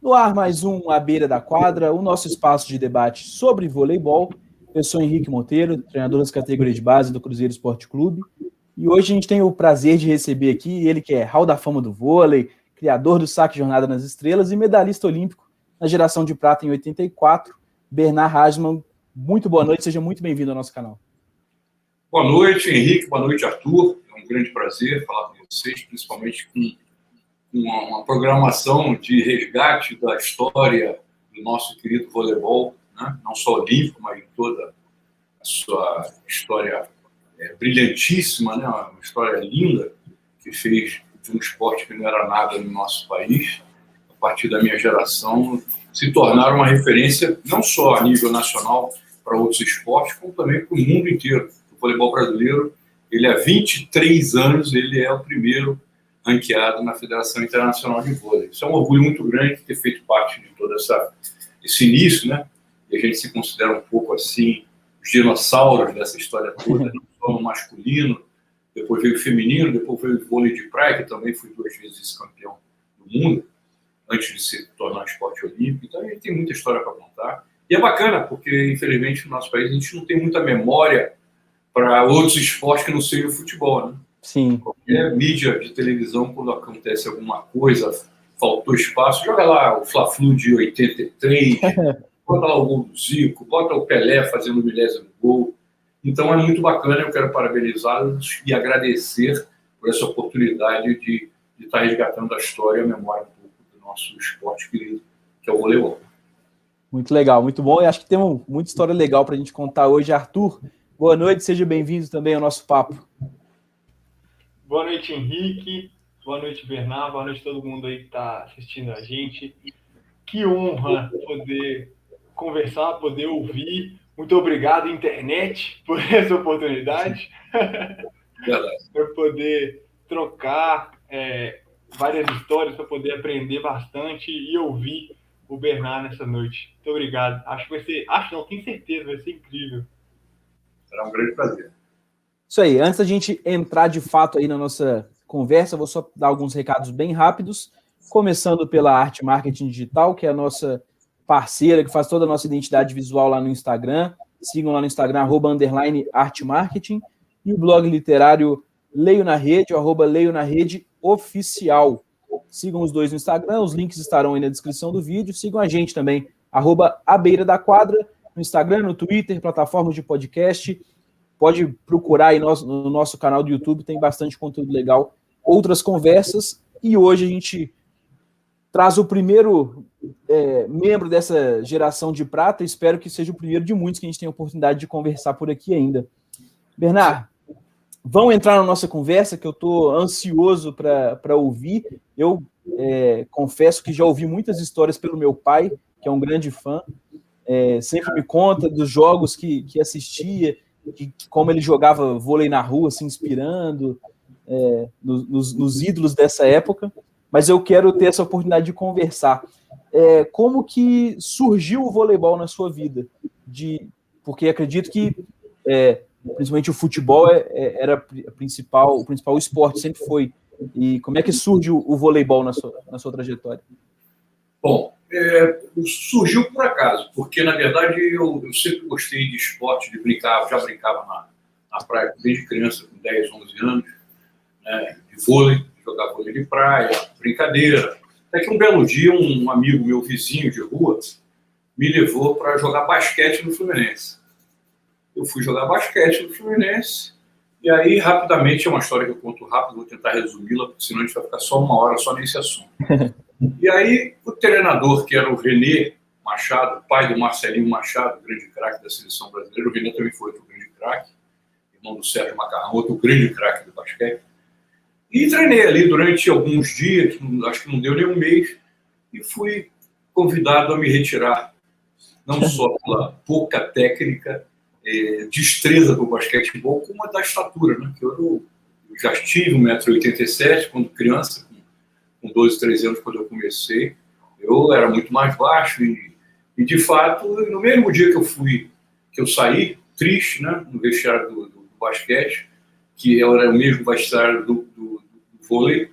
No ar, mais um À Beira da Quadra, o nosso espaço de debate sobre voleibol. Eu sou Henrique Monteiro, treinador das categorias de base do Cruzeiro Esporte Clube. E hoje a gente tem o prazer de receber aqui ele que é Hall da Fama do vôlei, criador do saque Jornada nas Estrelas e medalhista olímpico na geração de prata em 84, Bernard Hasman. Muito boa noite, seja muito bem-vindo ao nosso canal. Boa noite, Henrique. Boa noite, Arthur. É um grande prazer falar com vocês, principalmente com uma programação de resgate da história do nosso querido voleibol, né? Não só olímpico, mas toda a sua história brilhantíssima, né? Uma história linda que fez de um esporte que não era nada no nosso país, a partir da minha geração, se tornar uma referência não só a nível nacional para outros esportes, como também para o mundo inteiro. O voleibol brasileiro, ele há 23 anos, ele é o primeiro ranqueado na Federação Internacional de Vôlei. Isso é um orgulho muito grande ter feito parte de todo esse início, né? E a gente se considera um pouco assim, os dinossauros dessa história toda, não só no masculino, depois veio o feminino, depois veio o vôlei de praia, que também foi 2 vezes vice-campeão do mundo, antes de se tornar um esporte olímpico. Então a gente tem muita história para contar. E é bacana, porque infelizmente no nosso país a gente não tem muita memória para outros esportes que não sejam o futebol, né? Sim. Qualquer mídia de televisão, quando acontece alguma coisa, faltou espaço, joga lá o Fla-Flu de 83, bota lá o gol do Zico, bota o Pelé fazendo o 10º gol. Então é muito bacana, eu quero parabenizá-los e agradecer por essa oportunidade de estar resgatando a história e a memória um pouco do nosso esporte querido, que é o voleibol. Muito legal, muito bom. E acho que tem muita história legal para a gente contar hoje. Arthur, boa noite, seja bem-vindo também ao nosso papo. Boa noite, Henrique. Boa noite, Bernard. Boa noite a todo mundo aí que está assistindo a gente. Que honra poder conversar, poder ouvir. Muito obrigado, internet, por essa oportunidade. Para poder trocar várias histórias, para poder aprender bastante e ouvir o Bernard nessa noite. Muito obrigado. Acho que vai ser... tenho certeza, vai ser incrível. Será um grande prazer. Isso aí, antes da gente entrar de fato aí na nossa conversa, eu vou só dar alguns recados bem rápidos, começando pela Arte Marketing Digital, que é a nossa parceira, que faz toda a nossa identidade visual lá no Instagram. Sigam lá no Instagram, @artemarketing, e o blog literário Leio na Rede, @Leio na Rede Oficial. Sigam os dois no Instagram, os links estarão aí na descrição do vídeo. Sigam a gente também, @A Beira da Quadra, no Instagram, no Twitter, plataformas de podcast. Pode procurar aí no nosso canal do YouTube, tem bastante conteúdo legal, outras conversas. E hoje a gente traz o primeiro membro dessa geração de prata. Espero que seja o primeiro de muitos que a gente tem a oportunidade de conversar por aqui ainda. Bernard, vamos entrar na nossa conversa, que eu estou ansioso para ouvir. Eu confesso que já ouvi muitas histórias pelo meu pai, que é um grande fã. Sempre me conta dos jogos que assistia, como ele jogava vôlei na rua, se inspirando nos ídolos dessa época, mas eu quero ter essa oportunidade de conversar. Como que surgiu o voleibol na sua vida? Porque acredito que, principalmente o futebol era o principal esporte, sempre foi. E como é que surge o voleibol na sua trajetória? Bom, surgiu por acaso, porque, na verdade, eu sempre gostei de esporte, já brincava na praia desde criança, com 10, 11 anos, né, de vôlei, jogar vôlei de praia, brincadeira. Até que um belo dia, um amigo meu, vizinho de rua, me levou para jogar basquete no Fluminense. Eu fui jogar basquete no Fluminense, e aí, rapidamente, é uma história que eu conto rápido, vou tentar resumi-la, porque senão a gente vai ficar só 1 hora só nesse assunto. E aí, o treinador, que era o René Machado, pai do Marcelinho Machado, grande craque da seleção brasileira, o René também foi outro grande craque, irmão do Sérgio Macarrão, outro grande craque do basquete. E treinei ali durante alguns dias, acho que não deu nem um mês, e fui convidado a me retirar, não só pela pouca técnica, destreza para o basquetebol, como a da estatura, né? Que eu já tive 1,87 m quando criança, com 12, 13 anos, quando eu comecei, eu era muito mais baixo e de fato, no mesmo dia que eu saí, triste, né, no vestiário do basquete, que era o mesmo vestiário do vôlei,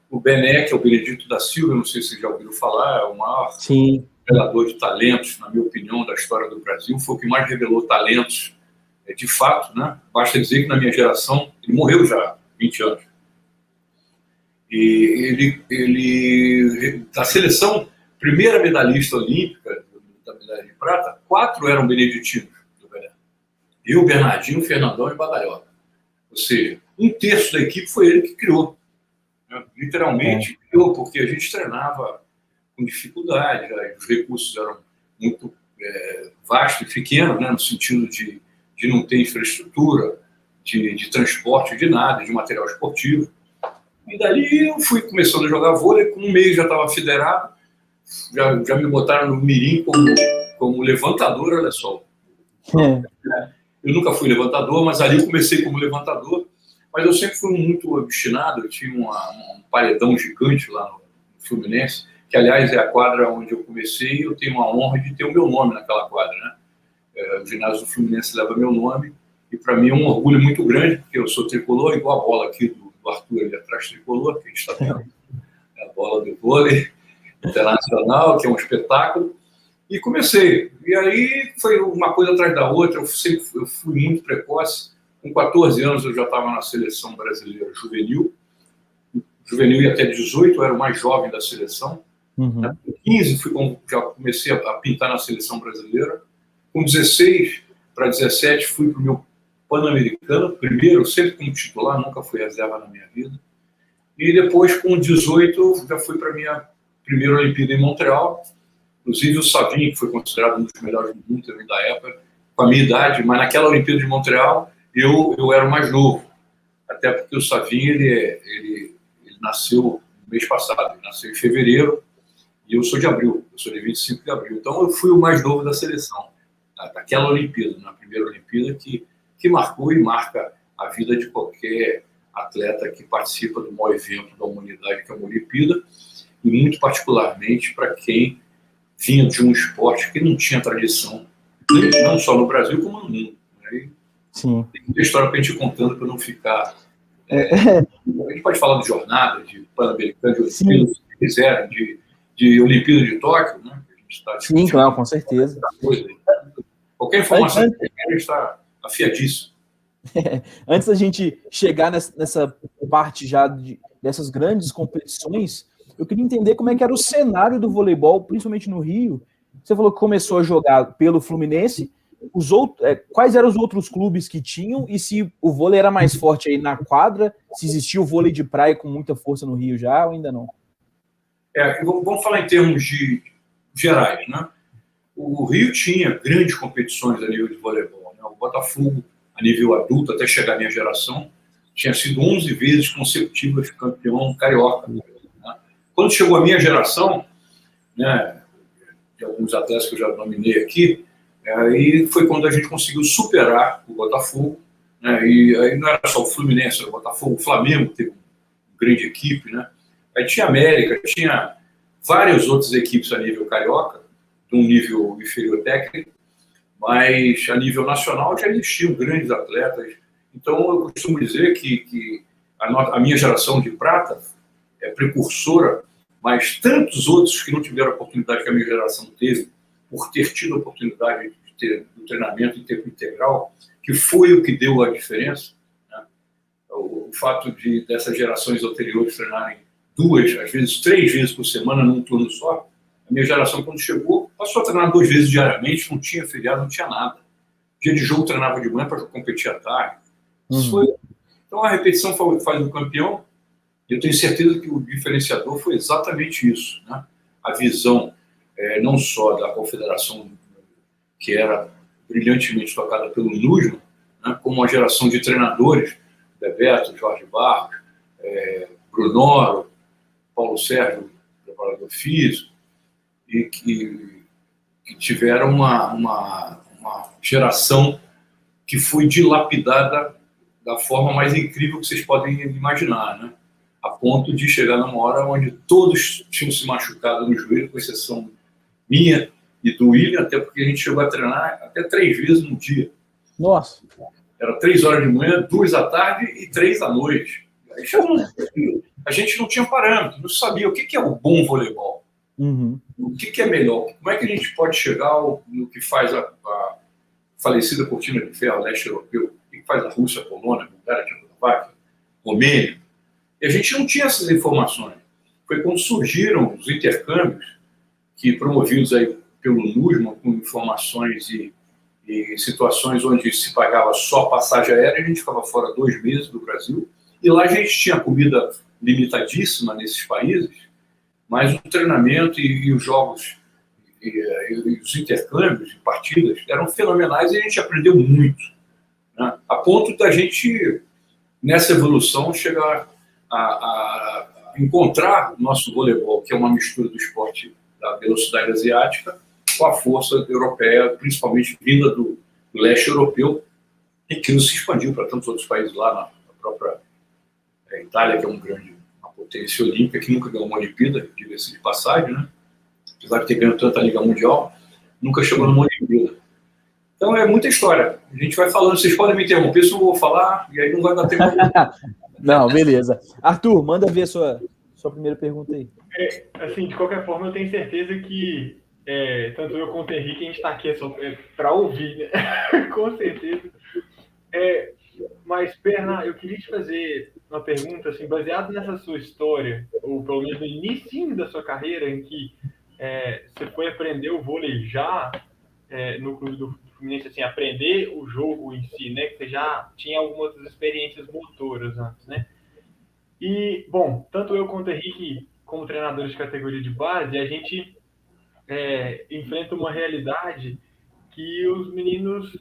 O Bené, que é o Benedito da Silva, não sei se vocês já ouviram falar, é o maior revelador de talentos, na minha opinião, da história do Brasil. Foi o que mais revelou talentos, de fato, né? Basta dizer que na minha geração, ele morreu já há 20 anos. E ele da seleção, primeira medalhista olímpica da medalha de prata, 4 eram beneditinos do Bené. Eu, Bernardinho, Fernandão e Badalhoca. Ou seja, 1/3 da equipe foi ele que criou. Literalmente criou, porque a gente treinava com dificuldade, os recursos eram muito vastos e pequenos, né, no sentido de não ter infraestrutura, de transporte, de nada, de material esportivo. E dali eu fui começando a jogar vôlei, com 1 mês já estava federado, já me botaram no mirim como levantador, olha só. Eu nunca fui levantador, mas ali eu comecei como levantador, mas eu sempre fui muito obstinado, eu tinha um paredão gigante lá no Fluminense, que aliás é a quadra onde eu comecei, e eu tenho a honra de ter o meu nome naquela quadra, né? O ginásio do Fluminense leva meu nome, e para mim é um orgulho muito grande, porque eu sou tricolor, igual a bola aqui do Arthur ali atrás, tricolor, que a gente está vendo, a bola do vôlei internacional, que é um espetáculo, e comecei. E aí foi uma coisa atrás da outra, eu fui muito precoce. Com 14 anos eu já estava na seleção brasileira juvenil e até 18 eu era o mais jovem da seleção. Com 15 já comecei a pintar na seleção brasileira. Com 16 para 17 fui para o meu Pan-Americano, primeiro, sempre como titular, nunca fui reserva na minha vida. E depois, com 18, já fui para a minha primeira Olimpíada em Montreal. Inclusive o Savinho, que foi considerado um dos melhores do mundo também da época, com a minha idade, mas naquela Olimpíada de Montreal eu era o mais novo. Até porque o Savinho ele nasceu no mês passado, ele nasceu em fevereiro, e eu sou de abril, eu sou de 25 de abril. Então eu fui o mais novo da seleção, daquela Olimpíada, na primeira Olimpíada, que marcou e marca a vida de qualquer atleta que participa do maior evento da humanidade, que é uma Olimpíada, e muito particularmente para quem vinha de um esporte que não tinha tradição, não só no Brasil, como no mundo. Né? Sim. Tem muita história para a gente ir contando para não ficar... a gente pode falar de jornada, de Pan-Americano, de Olimpíada, se quiser, de Olimpíada de Tóquio, né? A gente tá sim, claro, com certeza. Qualquer informação que a gente está afiadíssimo. Antes da gente chegar nessa parte já dessas grandes competições, eu queria entender como é que era o cenário do voleibol, principalmente no Rio. Você falou que começou a jogar pelo Fluminense. Quais eram os outros clubes que tinham e se o vôlei era mais forte aí na quadra, se existia o vôlei de praia com muita força no Rio já ou ainda não? Vamos falar em termos gerais, né? O Rio tinha grandes competições a nível de voleibol, né? O Botafogo, a nível adulto, até chegar à minha geração, tinha sido 11 vezes consecutivas campeão carioca. Né? Quando chegou a minha geração, né, de alguns atletas que eu já nominei aqui, aí foi quando a gente conseguiu superar o Botafogo, né? E aí não era só o Fluminense, era o Botafogo, o Flamengo teve uma grande equipe, né? Aí tinha América, tinha várias outras equipes a nível carioca, de um nível inferior técnico, mas a nível nacional já existiam grandes atletas. Então eu costumo dizer que a minha geração de prata é precursora, mas tantos outros que não tiveram a oportunidade que a minha geração teve, por ter tido a oportunidade de ter um treinamento em tempo integral, que foi o que deu a diferença, né? O fato dessas gerações anteriores treinarem 2, às vezes 3 vezes por semana num turno só, a minha geração, quando chegou, passou a treinar 2 vezes diariamente, não tinha feriado, não tinha nada. Dia de jogo treinava de manhã para competir à tarde. Então a repetição faz o campeão, e eu tenho certeza que o diferenciador foi exatamente isso, né? A visão não só da confederação, que era brilhantemente tocada pelo Nusman, né, como uma geração de treinadores, Bebeto, Jorge Barros, Brunoro, Paulo Sérgio, preparador físico, e que tiveram uma geração que foi dilapidada da forma mais incrível que vocês podem imaginar, né? A ponto de chegar numa hora onde todos tinham se machucado no joelho, com exceção minha e do William, até porque a gente chegou a treinar até 3 vezes no dia. Nossa! Era 3 horas de manhã, 2 à tarde e 3 à noite. A gente não tinha parâmetro, não sabia o que é o bom voleibol. O que é melhor? Como é que a gente pode chegar no que faz a falecida cortina de ferro leste europeu, o que faz a Rússia, a Polônia, a Bulgária, a Tchecoslováquia, a Romênia? E a gente não tinha essas informações. Foi quando surgiram os intercâmbios, que promovidos aí pelo NUSMA, com informações e situações onde se pagava só passagem aérea, a gente ficava fora 2 meses do Brasil, e lá a gente tinha comida limitadíssima nesses países, mas o treinamento e os jogos e os intercâmbios e partidas eram fenomenais e a gente aprendeu muito, né? A ponto da gente, nessa evolução, chegar a encontrar o nosso voleibol, que é uma mistura do esporte da velocidade asiática com a força europeia, principalmente vinda do leste europeu, e que não se expandiu para tantos outros países lá, na própria Itália, que é uma potência olímpica, que nunca ganhou uma Olimpíada, diga-se de passagem, né? Apesar de ter ganho tanta Liga Mundial, nunca chegou numa Olimpíada. Então é muita história. A gente vai falando, vocês podem me interromper se eu vou falar, e aí não vai dar tempo. Não, beleza. Arthur, manda ver a sua primeira pergunta aí. Assim, de qualquer forma, eu tenho certeza que tanto eu quanto o Henrique, a gente está aqui para ouvir, né? Com certeza. Mas, Perna, eu queria te fazer uma pergunta, assim, baseada nessa sua história, ou pelo menos no início da sua carreira, em que você foi aprender o vôlei já no clube do Fluminense, assim, aprender o jogo em si, né? Que você já tinha algumas experiências motoras antes, né? E, bom, tanto eu quanto o Henrique, como treinadores de categoria de base, a gente enfrenta uma realidade que os meninos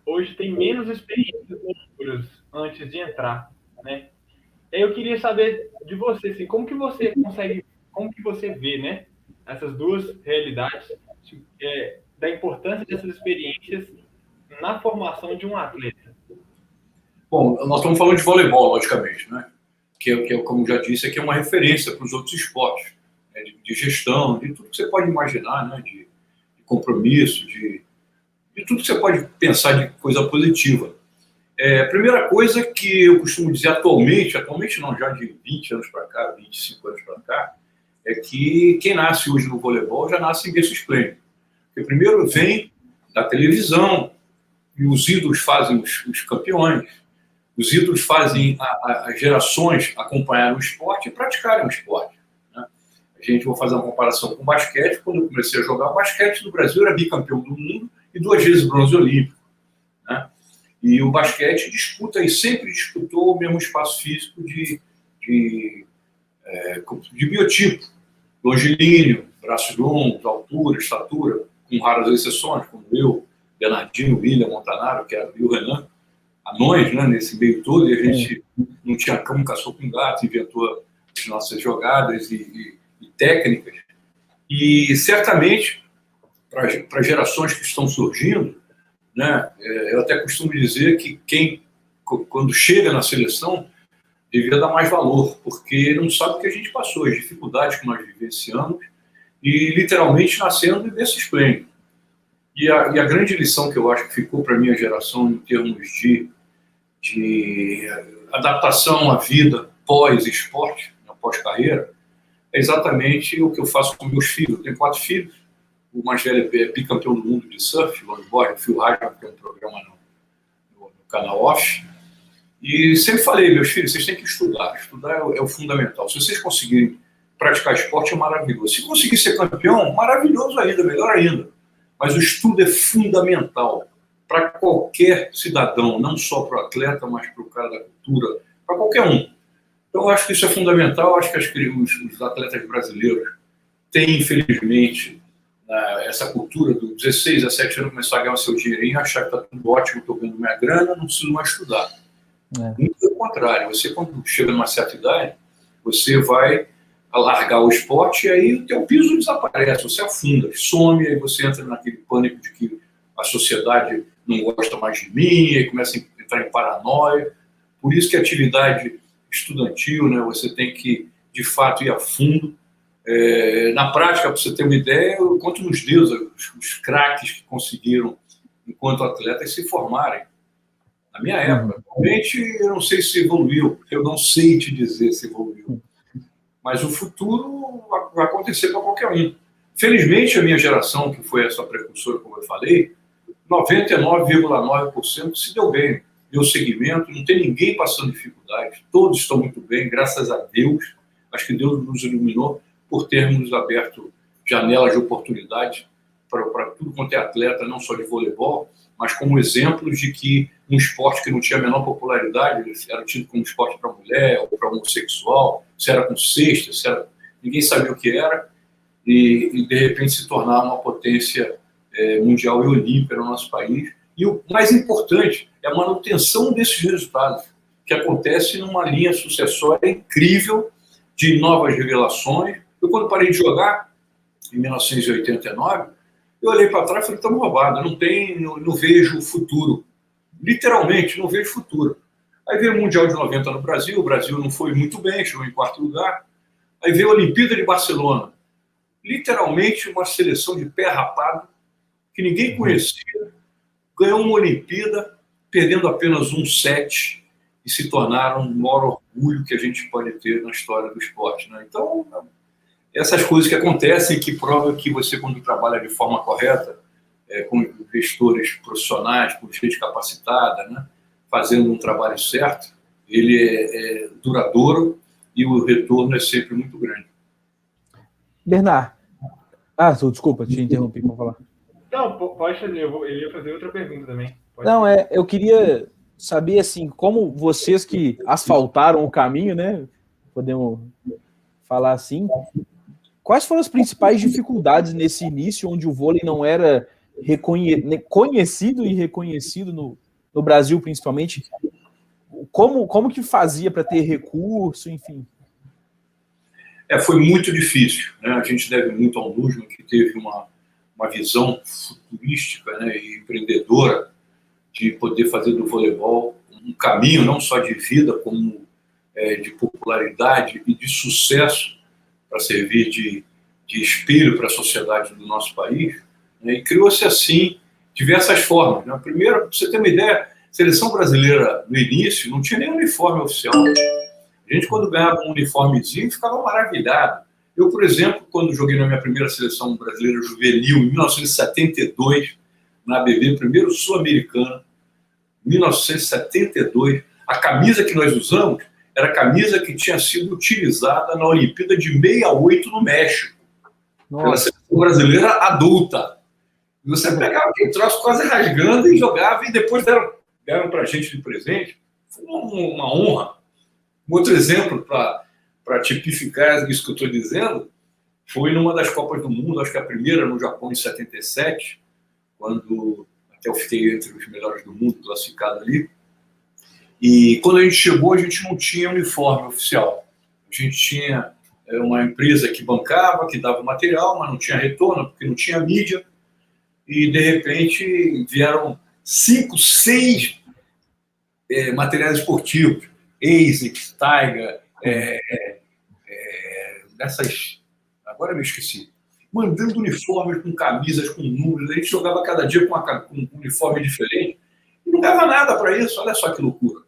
hoje têm menos experiências motoras antes de entrar, né? Eu queria saber de você, assim, como que você vê, né, essas duas realidades, da importância dessas experiências na formação de um atleta? Bom, nós estamos falando de voleibol, logicamente, né? Que como já disse, aqui é uma referência para os outros esportes, né? de gestão, de tudo que você pode imaginar, né? De compromisso, de tudo que você pode pensar de coisa positiva. A primeira coisa que eu costumo dizer atualmente não, já de 20 anos para cá, 25 anos para cá, é que quem nasce hoje no voleibol já nasce em berço esplêndido. Porque primeiro vem da televisão, e os ídolos fazem os campeões, os ídolos fazem as gerações acompanhar o esporte e praticarem o esporte, né? A gente vai fazer uma comparação com o basquete. Quando eu comecei a jogar, o basquete do Brasil era bicampeão do mundo e 2 vezes bronze olímpico, né? E o basquete disputa e sempre disputou o mesmo espaço físico de biotipo, longilíneo, braços longos, altura, estatura, com raras exceções, como eu, Bernardinho, William, Montanaro, que era o Renan, anões, né, nesse meio todo, e a gente não tinha cão, caçou com gato, inventou as nossas jogadas e técnicas. E certamente, para gerações que estão surgindo, né, eu até costumo dizer que quem, quando chega na seleção, devia dar mais valor, porque não sabe o que a gente passou, as dificuldades que nós vivenciamos, e literalmente nascendo em berço esplêndido. E a grande lição que eu acho que ficou para a minha geração em termos de adaptação à vida pós-esporte, pós-carreira, é exatamente o que eu faço com meus filhos. Eu tenho 4 filhos, o mais velho é bicampeão do mundo de surf, longboard, o Phil Hyman, que é um programa no canal Off. E sempre falei, meus filhos, vocês têm que estudar. Estudar é o fundamental. Se vocês conseguirem praticar esporte, é maravilhoso. Se conseguir ser campeão, maravilhoso ainda, melhor ainda. Mas o estudo é fundamental para qualquer cidadão, não só para o atleta, mas para o cara da cultura, para qualquer um. Então, eu acho que isso é fundamental. Eu acho que os atletas brasileiros têm, infelizmente, essa cultura dos 16, 17 anos, começar a ganhar o seu dinheirinho, achar que está tudo ótimo, estou ganhando minha grana, não preciso mais estudar. Muito pelo contrário. Você, quando chega numa certa idade, você vai largar o esporte e aí o teu piso desaparece, você afunda, some, aí você entra naquele pânico de que a sociedade não gosta mais de mim, aí começa a entrar em paranoia. Por isso que a atividade estudantil, né, você tem que, de fato, ir a fundo. Na prática, para você ter uma ideia, eu conto nos dedos os craques que conseguiram, enquanto atletas, se formarem. Na minha época. Realmente, eu não sei se evoluiu, eu não sei te dizer se evoluiu. Mas o futuro vai acontecer para qualquer um. Felizmente, a minha geração, que foi essa precursora, como eu falei, 99,9% se deu bem, deu seguimento, não tem ninguém passando dificuldade, todos estão muito bem, graças a Deus. Acho que Deus nos iluminou por termos aberto janelas de oportunidade para tudo quanto é atleta, não só de voleibol, mas como exemplos de que um esporte que não tinha a menor popularidade era tido como esporte para mulher ou para homossexual, se era com cesta, ninguém sabia o que era, e de repente se tornar uma potência mundial e olímpica no nosso país. E o mais importante é a manutenção desses resultados, que acontece numa linha sucessória incrível de novas revelações. Eu, quando parei de jogar, em 1989, eu olhei para trás e falei, estamos roubados, não vejo futuro. Literalmente, não vejo futuro. Aí veio o Mundial de 90 no Brasil, o Brasil não foi muito bem, chegou em 4º lugar. Aí veio a Olimpíada de Barcelona. Literalmente uma seleção de pé rapado, que ninguém conhecia, ganhou uma Olimpíada, perdendo apenas um set, e se tornaram o maior orgulho que a gente pode ter na história do esporte, né? Então, essas coisas que acontecem, que provam que você, quando trabalha de forma correta, com gestores profissionais, com gente capacitada, né, fazendo um trabalho certo, ele é duradouro e o retorno é sempre muito grande. Bernard. Desculpa, te interrompi para falar. Não, pode fazer, ele ia fazer outra pergunta também. Eu queria saber, assim, como vocês que asfaltaram o caminho, né, podemos falar assim, quais foram as principais dificuldades nesse início, onde o vôlei não era conhecido e reconhecido no Brasil, principalmente? Como que fazia para ter recurso, enfim? Foi muito difícil, né? A gente deve muito ao Nusman, que teve uma visão futurística, né, e empreendedora de poder fazer do voleibol um caminho não só de vida, como de popularidade e de sucesso para servir de espelho para a sociedade do nosso país, né? E criou-se assim diversas formas, né? Primeiro, para você ter uma ideia, a seleção brasileira no início não tinha nem uniforme oficial. A gente, quando ganhava um uniformezinho, ficava maravilhado. Eu, por exemplo, quando joguei na minha primeira seleção brasileira juvenil, em 1972, na ABB, primeiro sul-americano, 1972, a camisa que nós usamos era a camisa que tinha sido utilizada na Olimpíada de 68 no México, pela seleção brasileira adulta. E você pegava aquele troço quase rasgando e jogava, e depois deram para a gente de presente. Foi uma honra. Um outro exemplo para tipificar isso que eu estou dizendo foi numa das Copas do Mundo, acho que a primeira no Japão em 77, quando até eu fiquei entre os melhores do mundo, classificado ali. E quando a gente chegou, a gente não tinha uniforme oficial. A gente tinha uma empresa que bancava, que dava material, mas não tinha retorno, porque não tinha mídia. E, de repente, vieram 5, 6 materiais esportivos. ASICS, Tiger, dessas... Agora eu me esqueci. Mandando uniformes com camisas, com números. A gente jogava cada dia com um uniforme diferente. E não dava nada para isso. Olha só que loucura.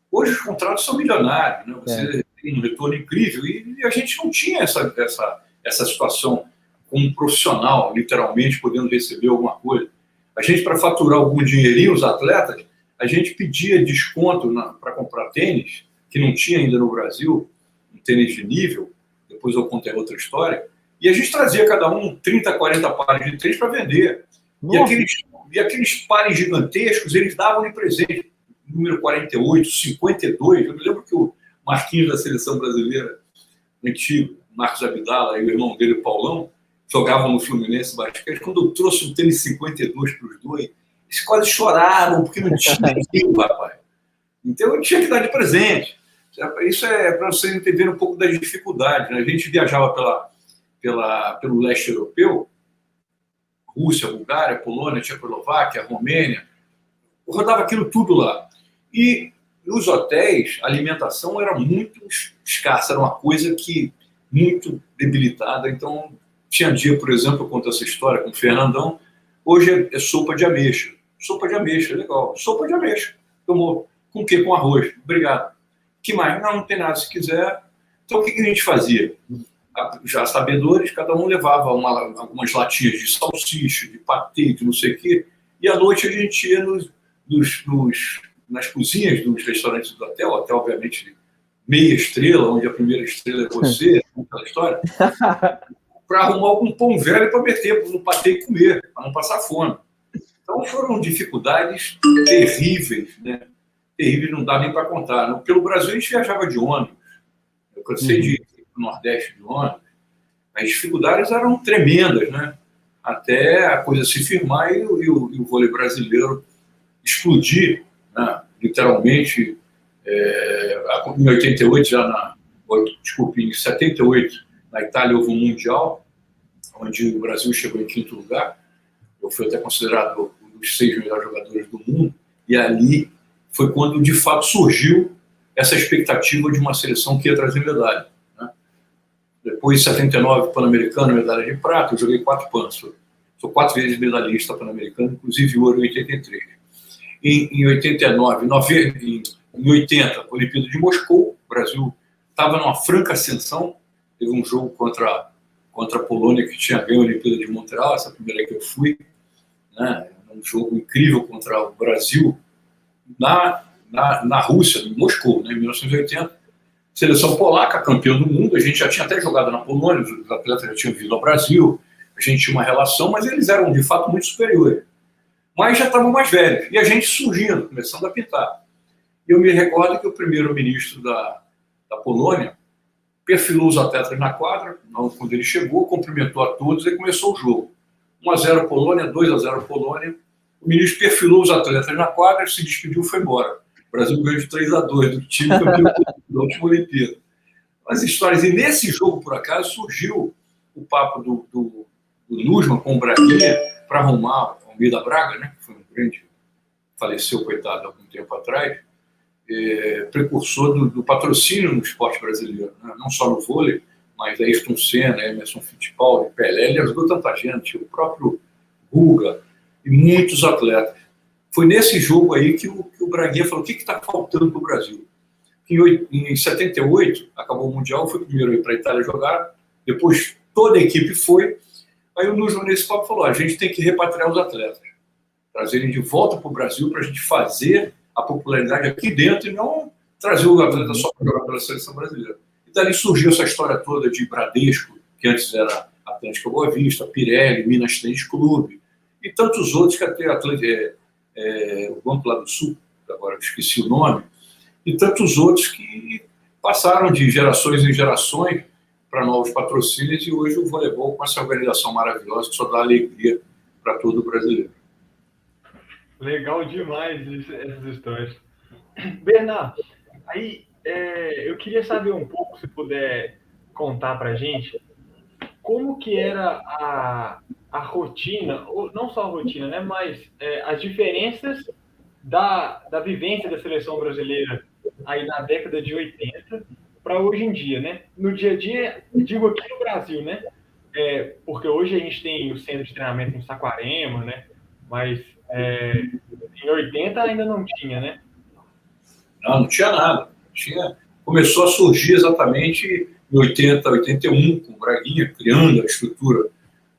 Hoje os contratos são milionários, né? Você tem um retorno incrível. E a gente não tinha essa situação como profissional, literalmente, podendo receber alguma coisa. A gente, para faturar algum dinheirinho, os atletas, a gente pedia desconto para comprar tênis, que não tinha ainda no Brasil, um tênis de nível, depois eu contei outra história, e a gente trazia cada um 30, 40 pares de tênis para vender. E aqueles pares gigantescos, eles davam de presente. Número 48, 52. Eu me lembro que o Marquinhos da seleção brasileira, antigo, Marcos Abdala, e o irmão dele, o Paulão, jogavam no Fluminense basquete. Quando eu trouxe um tênis 52 para os dois, eles quase choraram, porque não tinha ninguém, rapaz. Então eu tinha que dar de presente. Isso é para vocês entenderem um pouco das dificuldades, né? A gente viajava pelo leste europeu, Rússia, Bulgária, Polônia, Tchecoslováquia, Romênia, eu rodava aquilo tudo lá. E os hotéis, a alimentação era muito escassa, era uma coisa que muito debilitada. Então, tinha dia, por exemplo, eu conto essa história com o Fernandão, hoje é sopa de ameixa. Sopa de ameixa, legal. Sopa de ameixa. Tomou. Com o quê? Com arroz. Obrigado. Que mais? Não tem nada, se quiser. Então, o que a gente fazia? Já sabedores, cada um levava algumas latinhas de salsicha, de patê, de não sei o quê, e à noite a gente ia nas cozinhas dos restaurantes do hotel, obviamente meia estrela, onde a primeira estrela é você, aquela história, para arrumar algum pão velho para meter no patê e comer, para não passar fome. Então foram dificuldades terríveis, né? Terríveis, não dá nem para contar. Pelo Brasil a gente viajava de ônibus. Eu cansei de ir para o Nordeste de ônibus. As dificuldades eram tremendas, né? Até a coisa se firmar e o vôlei brasileiro explodir, né? Literalmente, em 88, em 78, na Itália houve um Mundial, onde o Brasil chegou em 5º lugar. Eu fui até considerado um dos 6 melhores jogadores do mundo, e ali foi quando, de fato, surgiu essa expectativa de uma seleção que ia trazer medalha. Né? Depois, em 79, Pan-Americano, medalha de prata, eu joguei 4 Pans. Sou 4 vezes medalhista Pan-Americano, inclusive ouro em 83. Em 89, em 80, Olimpíada de Moscou, o Brasil estava numa franca ascensão, teve um jogo contra a Polônia, que tinha ganho a Olimpíada de Montreal, essa primeira que eu fui, né? Um jogo incrível contra o Brasil, na Rússia, em Moscou, né, em 1980. Seleção polaca, campeã do mundo, a gente já tinha até jogado na Polônia, os atletas já tinham vindo ao Brasil, a gente tinha uma relação, mas eles eram, de fato, muito superiores. Mas já estavam mais velhos, e a gente surgindo, começando a pintar. E eu me recordo que o primeiro-ministro da Polônia perfilou os atletas na quadra, quando ele chegou, cumprimentou a todos e começou o jogo. 1-0 Polônia, 2-0 Polônia. O ministro perfilou os atletas na quadra, se despediu e foi embora. O Brasil ganhou de 3-2 do time campeão da última Olimpíada. As histórias. E nesse jogo, por acaso, surgiu o papo do Nussmann com o Braguinha para arrumar o Almeida Braga, né, que foi um grande, faleceu, coitado, há algum tempo atrás, precursor do patrocínio no esporte brasileiro, né? Não só no vôlei, mas Ayrton Senna, Emerson Fittipaldi, Pelé, ele ajudou tanta gente, o próprio Guga e muitos atletas. Foi nesse jogo aí que o Braguinha falou: o que está faltando para o Brasil? Em 78, acabou o Mundial, foi o primeiro a ir para a Itália jogar, depois toda a equipe foi. Aí o Nussmann, nesse papo, falou: a gente tem que repatriar os atletas, trazerem de volta para o Brasil para a gente fazer a popularidade aqui dentro e não trazer o atleta só para jogar pela seleção brasileira. E dali surgiu essa história toda de Bradesco, que antes era Atlântica Boa Vista, Pirelli, Minas Tênis Clube, e tantos outros que até o Banco lá do Sul, agora esqueci o nome, e tantos outros que passaram de gerações em gerações para novos patrocínios, e hoje o voleibol com essa organização maravilhosa que só dá alegria para todo o brasileiro. Legal demais essas histórias. Bernardo, aí eu queria saber um pouco, se puder contar para a gente, como que era a rotina, ou não só a rotina, né, mas as diferenças da vivência da seleção brasileira aí na década de 80 para hoje em dia, né? No dia a dia, digo aqui no Brasil, né? Porque hoje a gente tem o centro de treinamento em Saquarema, né? Mas em 80 ainda não tinha, né? Não tinha nada. Começou a surgir exatamente em 80, 81, com o Braguinha, criando a estrutura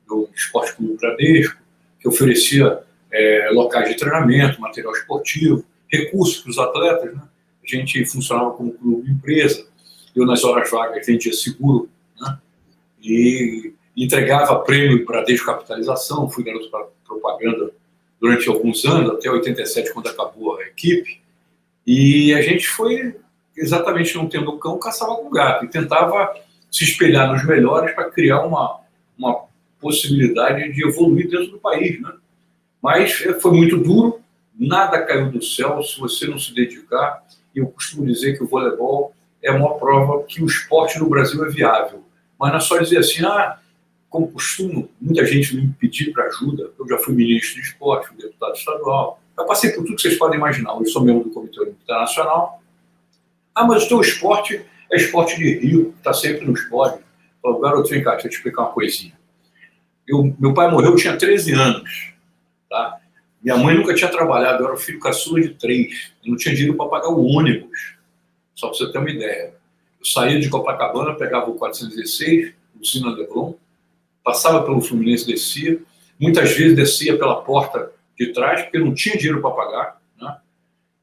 do Esporte Clube Bradesco, que oferecia locais de treinamento, material esportivo, recursos para os atletas, né? A gente funcionava como clube empresa. Eu, nas horas vagas, vendia seguro, né? E entregava prêmio Bradesco Capitalização. Fui garoto para propaganda durante alguns anos, até 87, quando acabou a equipe. E a gente foi, exatamente não tendo cão, caçava com gato. E tentava se espelhar nos melhores para criar uma possibilidade de evoluir dentro do país, né? Mas foi muito duro, nada caiu do céu se você não se dedicar. E eu costumo dizer que o voleibol é uma prova que o esporte no Brasil é viável. Mas não é só dizer assim, como costumo, muita gente me pedir para ajuda. Eu já fui ministro de esporte, fui deputado estadual. Eu passei por tudo que vocês podem imaginar. Hoje sou membro do Comitê Olímpico Internacional. Mas o teu esporte é esporte de rico, está sempre nos pódios. Falei: garoto, vem cá, deixa eu te explicar uma coisinha. Meu pai morreu, eu tinha 13 anos. Tá? Minha mãe nunca tinha trabalhado, eu era o filho caçula de 3. Eu não tinha dinheiro para pagar o ônibus, só para você ter uma ideia. Eu saía de Copacabana, pegava o 416, usina Leblon, passava pelo Fluminense, descia. Muitas vezes descia pela porta de trás, porque não tinha dinheiro para pagar, né?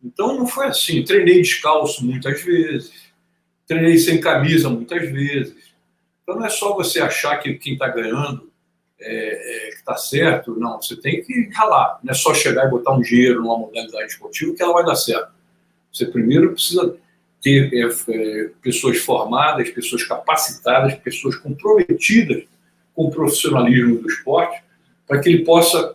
Então não foi assim. Treinei descalço muitas vezes, treinei sem camisa muitas vezes. Então não é só você achar que quem está ganhando que está certo, não. Você tem que ralar. Não é só chegar e botar um dinheiro numa modalidade esportiva que ela vai dar certo. Você primeiro precisa ter pessoas formadas, pessoas capacitadas, pessoas comprometidas com o profissionalismo do esporte, para que ele possa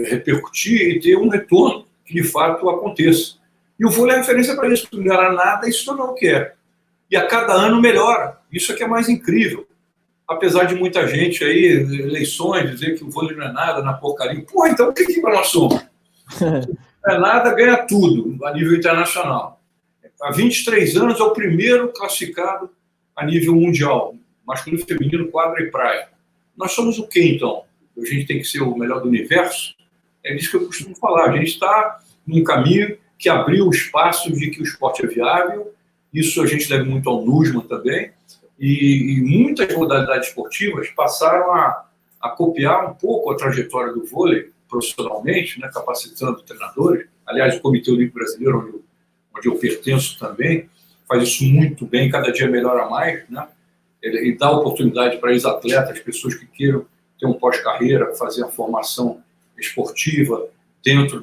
repercutir e ter um retorno que de fato aconteça. E o vôlei é referência para isso. Não era nada, isso não quer. E a cada ano melhora. Isso é que é mais incrível. Apesar de muita gente aí, eleições, dizer que o vôlei não é nada, na porcaria. Pô, então o que nós somos? Não é nada, ganha tudo a nível internacional. Há 23 anos é o primeiro classificado a nível mundial. Masculino, feminino, quadra e praia. Nós somos o quê, então? A gente tem que ser o melhor do universo? É disso que eu costumo falar. A gente está num caminho que abriu espaços de que o esporte é viável. Isso a gente deve muito ao NUSMA também. E muitas modalidades esportivas passaram a copiar um pouco a trajetória do vôlei profissionalmente, né, capacitando treinadores. Aliás, o Comitê Olímpico Brasileiro, onde eu pertenço também, faz isso muito bem, cada dia melhora mais, né? E dá oportunidade para ex-atletas, pessoas que queiram ter um pós-carreira, fazer a formação esportiva dentro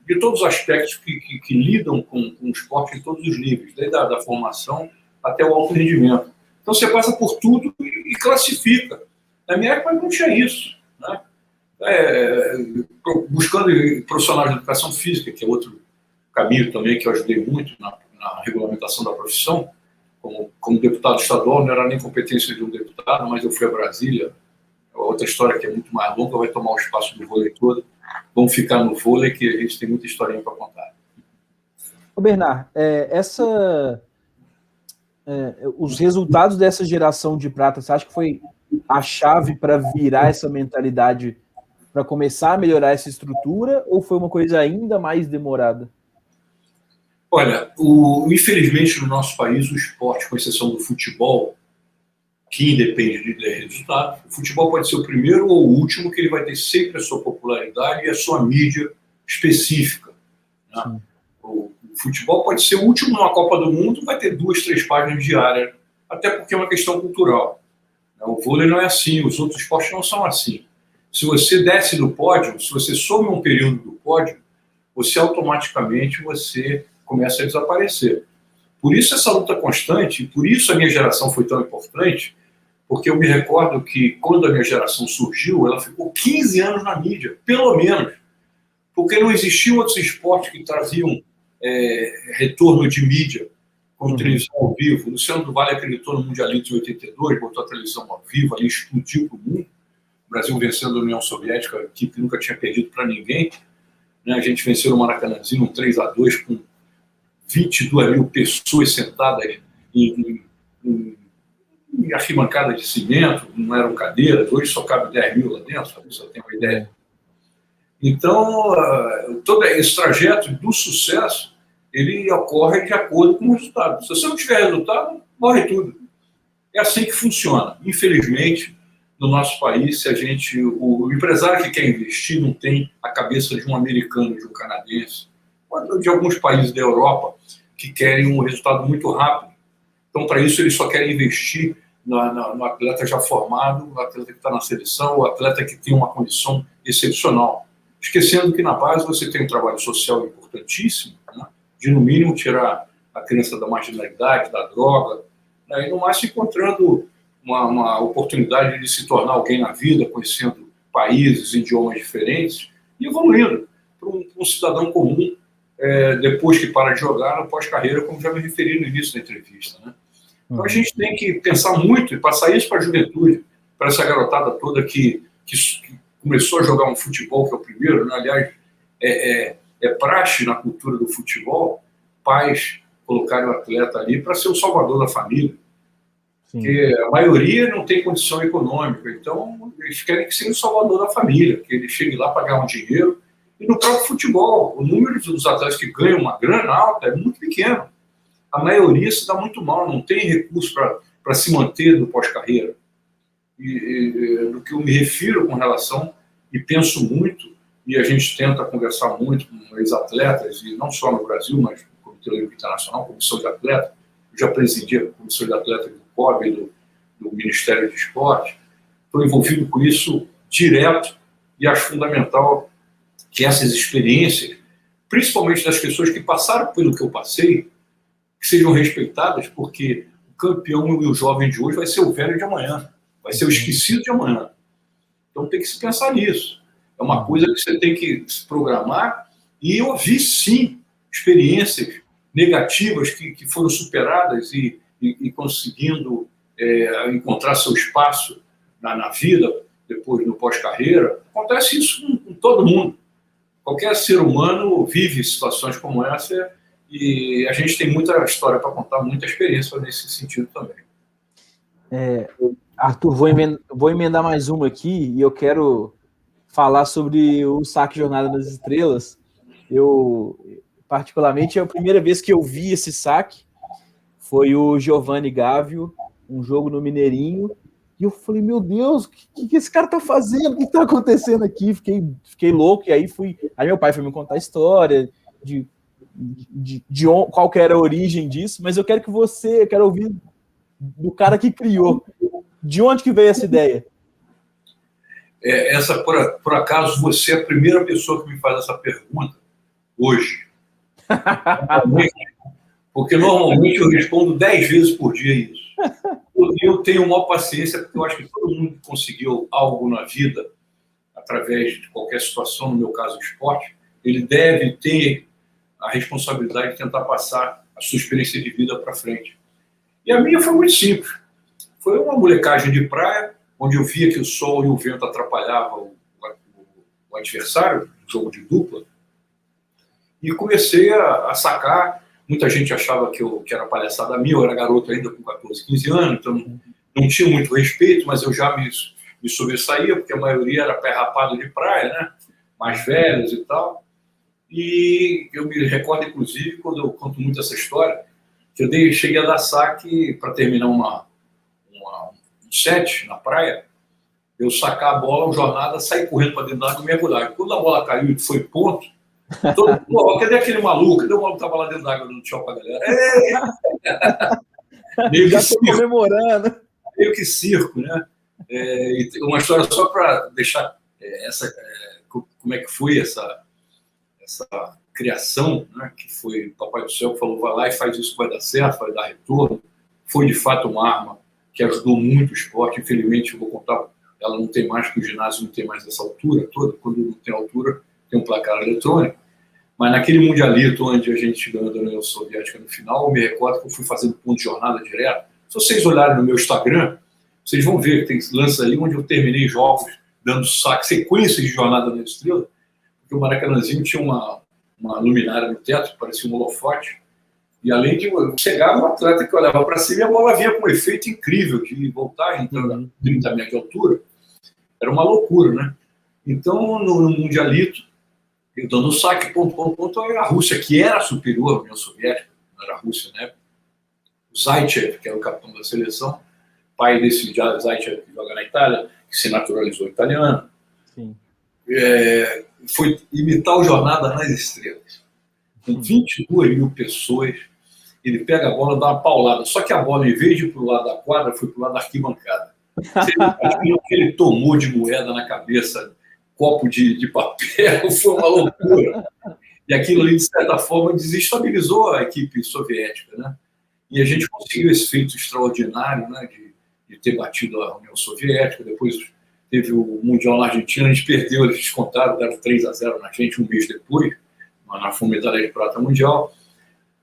de todos os aspectos que lidam com o esporte em todos os níveis, desde a formação até o alto rendimento. Então você passa por tudo e classifica. Na minha época não tinha isso, né? Buscando profissionais de educação física, que é outro caminho também que eu ajudei muito na regulamentação da profissão. Como deputado estadual, não era nem competência de um deputado, mas eu fui a Brasília. Outra história que é muito mais longa, vai tomar o espaço do vôlei todo. Vamos ficar no vôlei, que a gente tem muita historinha para contar. Ô Bernard, os resultados dessa geração de prata, você acha que foi a chave para virar essa mentalidade, para começar a melhorar essa estrutura, ou foi uma coisa ainda mais demorada? Olha, infelizmente no nosso país o esporte, com exceção do futebol, que independe de resultado, o futebol pode ser o primeiro ou o último, que ele vai ter sempre a sua popularidade e a sua mídia específica, né? O futebol pode ser o último numa Copa do Mundo, vai ter 2, 3 páginas diárias, até porque é uma questão cultural. O vôlei não é assim, os outros esportes não são assim. Se você desce do pódio, se você some um período do pódio, você automaticamente começa a desaparecer. Por isso essa luta constante, por isso a minha geração foi tão importante, porque eu me recordo que quando a minha geração surgiu, ela ficou 15 anos na mídia, pelo menos, porque não existiam outros esportes que traziam retorno de mídia, como televisão ao vivo. O Luciano do Vale acreditou no Mundialito de 82, botou a televisão ao vivo, ali explodiu para o mundo. O Brasil vencendo a União Soviética, a equipe nunca tinha perdido para ninguém, né? A gente venceu no Maracanãzinho, um 3-2, com 22 mil pessoas sentadas em arquibancada de cimento, não eram cadeiras, hoje só cabe 10 mil lá dentro, para você ter uma ideia. Então, todo esse trajeto do sucesso, ele ocorre de acordo com o resultado. Se você não tiver resultado, morre tudo. É assim que funciona. Infelizmente, no nosso país, o empresário que quer investir não tem a cabeça de um americano, de um canadense, ou de alguns países da Europa que querem um resultado muito rápido. Então, para isso, eles só querem investir no atleta já formado, no atleta que está na seleção, o atleta que tem uma condição excepcional. Esquecendo que na base você tem um trabalho social importantíssimo, né? De no mínimo tirar a criança da marginalidade, da droga, né? E no máximo encontrando uma oportunidade de se tornar alguém na vida, conhecendo países, idiomas diferentes e evoluindo para um cidadão comum, depois que para de jogar, no pós-carreira, como já me referi no início da entrevista, né? Então a gente tem que pensar muito e passar isso para a juventude, para essa garotada toda que começou a jogar um futebol, que é o primeiro, né? Aliás, é praxe na cultura do futebol, pais colocarem o atleta ali para ser o salvador da família. Porque a maioria não tem condição econômica, então eles querem que seja o salvador da família, que ele chegue lá pagar um dinheiro. E no próprio futebol, o número dos atletas que ganham uma grana alta é muito pequeno. A maioria se dá muito mal, não tem recurso para se manter no pós-carreira. Do que eu me refiro com relação, e penso muito, e a gente tenta conversar muito com ex-atletas, e não só no Brasil, mas no Comitê Olímpico Internacional, Comissão de Atleta. Eu já presidi a Comissão de Atleta do COB, do Ministério do Esporte. Estou envolvido com isso direto e acho fundamental que essas experiências, principalmente das pessoas que passaram pelo que eu passei, que sejam respeitadas, porque o campeão e o jovem de hoje vai ser o velho de amanhã, vai ser o esquecido de amanhã. Então tem que se pensar nisso. É uma coisa que você tem que se programar, e eu vi, sim, experiências negativas que foram superadas e conseguindo encontrar seu espaço na vida, depois no pós-carreira. Acontece isso com todo mundo. Qualquer ser humano vive situações como essa, e a gente tem muita história para contar, muita experiência nesse sentido também. Arthur, vou emendar mais uma aqui, e eu quero falar sobre o saque Jornada das Estrelas. Particularmente, a primeira vez que eu vi esse saque foi o Giovanni Gávio, um jogo no Mineirinho, e eu falei, meu Deus, o que esse cara tá fazendo? O que tá acontecendo aqui? Fiquei louco, e aí meu pai foi me contar a história de qual que era a origem disso, mas eu quero ouvir do cara que criou. De onde que veio essa ideia? Por acaso, você é a primeira pessoa que me faz essa pergunta hoje. Porque normalmente eu respondo 10 vezes por dia isso. Eu tenho maior paciência, porque eu acho que todo mundo que conseguiu algo na vida, através de qualquer situação, no meu caso o esporte, ele deve ter a responsabilidade de tentar passar a sua experiência de vida para frente. E a minha foi muito simples. Foi uma molecagem de praia, onde eu via que o sol e o vento atrapalhavam o adversário, jogo de dupla, e comecei a sacar. Muita gente achava que era palhaçada minha, eu era garoto ainda com 14, 15 anos, então não tinha muito respeito, mas eu já me sobressaía, porque a maioria era pé rapado de praia, né? Mais velhos e tal. E eu me recordo, inclusive, quando eu conto muito essa história, que eu cheguei a dar saque para terminar um set na praia, eu sacar a bola, jornada, sair correndo para dentro da água e mergulhar. Quando a bola caiu e foi ponto, todo mundo, cadê aquele maluco? Cadê o maluco que estava lá dentro da água dando tchau para a galera? Meio que circo. Comemorando. Meio que circo, né? E uma história só para deixar como é que foi essa criação, né? Que foi o Papai do Céu que falou, vai lá e faz isso, vai dar certo, vai dar retorno. Foi de fato uma arma que ajudou muito o esporte. Infelizmente, eu vou contar, ela não tem mais, que o ginásio não tem mais essa altura toda. Quando não tem altura, tem um placar eletrônico. Mas naquele mundialito onde a gente ganhou da União Soviética no final, eu me recordo que eu fui fazendo ponto de jornada direto. Se vocês olharem no meu Instagram, vocês vão ver que tem lances ali onde eu terminei jogos dando saque, sequências de jornada da estrela, porque o Maracanãzinho tinha uma luminária no teto, que parecia um holofote, e além de chegar um atleta que olhava para cima e a bola vinha com um efeito incrível de voltar, então, a 30 metros de altura, era uma loucura, né? Então, no mundialito, eu dando saque, ponto, a Rússia, que era superior à União Soviética, não era a Rússia, né? O Zaitsev, que era o capitão da seleção, pai desse Zaitsev que joga na Itália, que se naturalizou italiano. Sim. Foi imitar o Jornada nas Estrelas. Com 22 mil pessoas, ele pega a bola, dá uma paulada. Só que a bola, em vez de ir para o lado da quadra, foi para o lado da arquibancada. O que ele tomou de moeda na cabeça, copo de papel, foi uma loucura. E aquilo ali, de certa forma, desestabilizou a equipe soviética, né? E a gente conseguiu esse feito extraordinário, né, de ter batido a União Soviética. Depois teve o Mundial na Argentina, a gente perdeu, eles descontaram, deram 3-0 na gente um mês depois, na medalha de prata mundial.